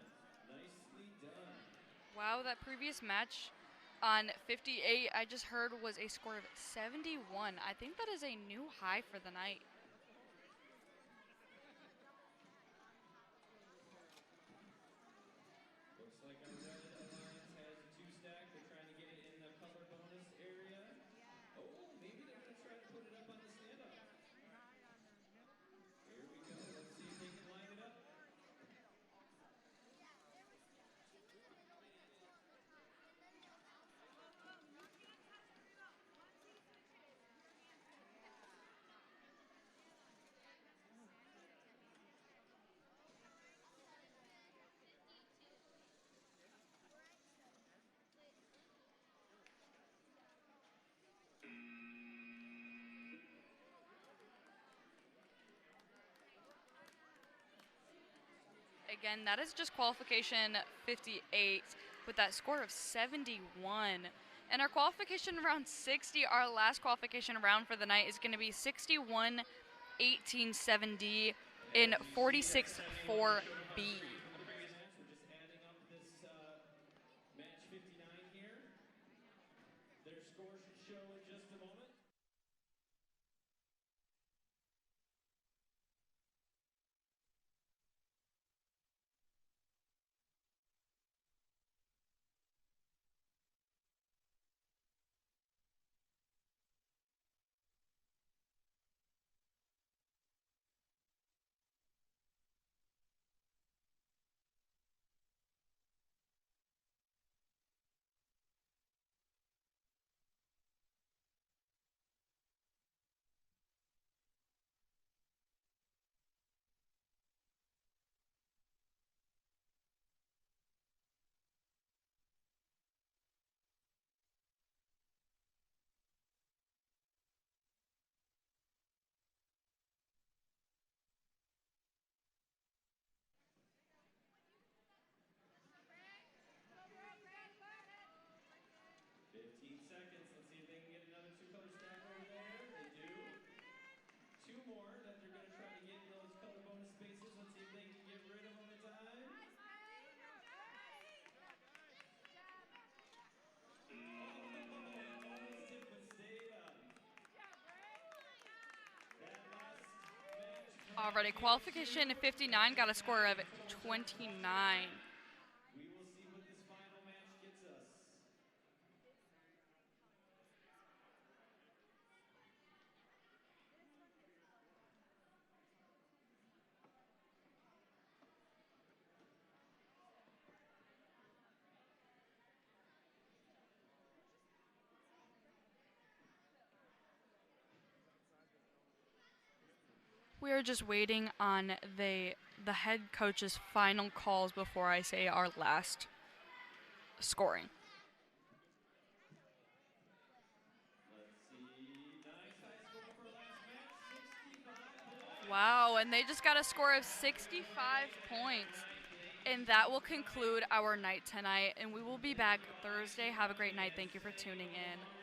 Speaker 1: Nicely done.
Speaker 3: Wow, that previous match on 58, I just heard was a score of 71. I think that is a new high for the night.
Speaker 1: Looks like our red alliance has a 2-stack. They're trying to get it in the color bonus area. Oh, maybe they're going to try to put it up on the standoff.
Speaker 3: Again, that is just qualification 58 with that score of 71. And our qualification round 60, our last qualification round for the night, is going to be 61 18 7D in 46 4B.
Speaker 1: We're just adding up this match 59 here. Their score should show in just a moment. Seconds. Let's see if they can get another two-color stack over there. They do. Two more that they're going to try to get in those color bonus spaces. Let's see if they can get rid of them in time. Almost tipped, but stayed up. That last match.
Speaker 3: Already, qualification 59 got a score of 29.
Speaker 1: We will see what this final match gets us.
Speaker 3: We are just waiting on the head coach's final calls before I say our last scoring.
Speaker 1: Let's see. Nice high score for last match. 65 points.
Speaker 3: Wow, and they just got a score of 65 points. And that will conclude our night tonight, and we will be back Thursday. Have a great night. Thank you for tuning in.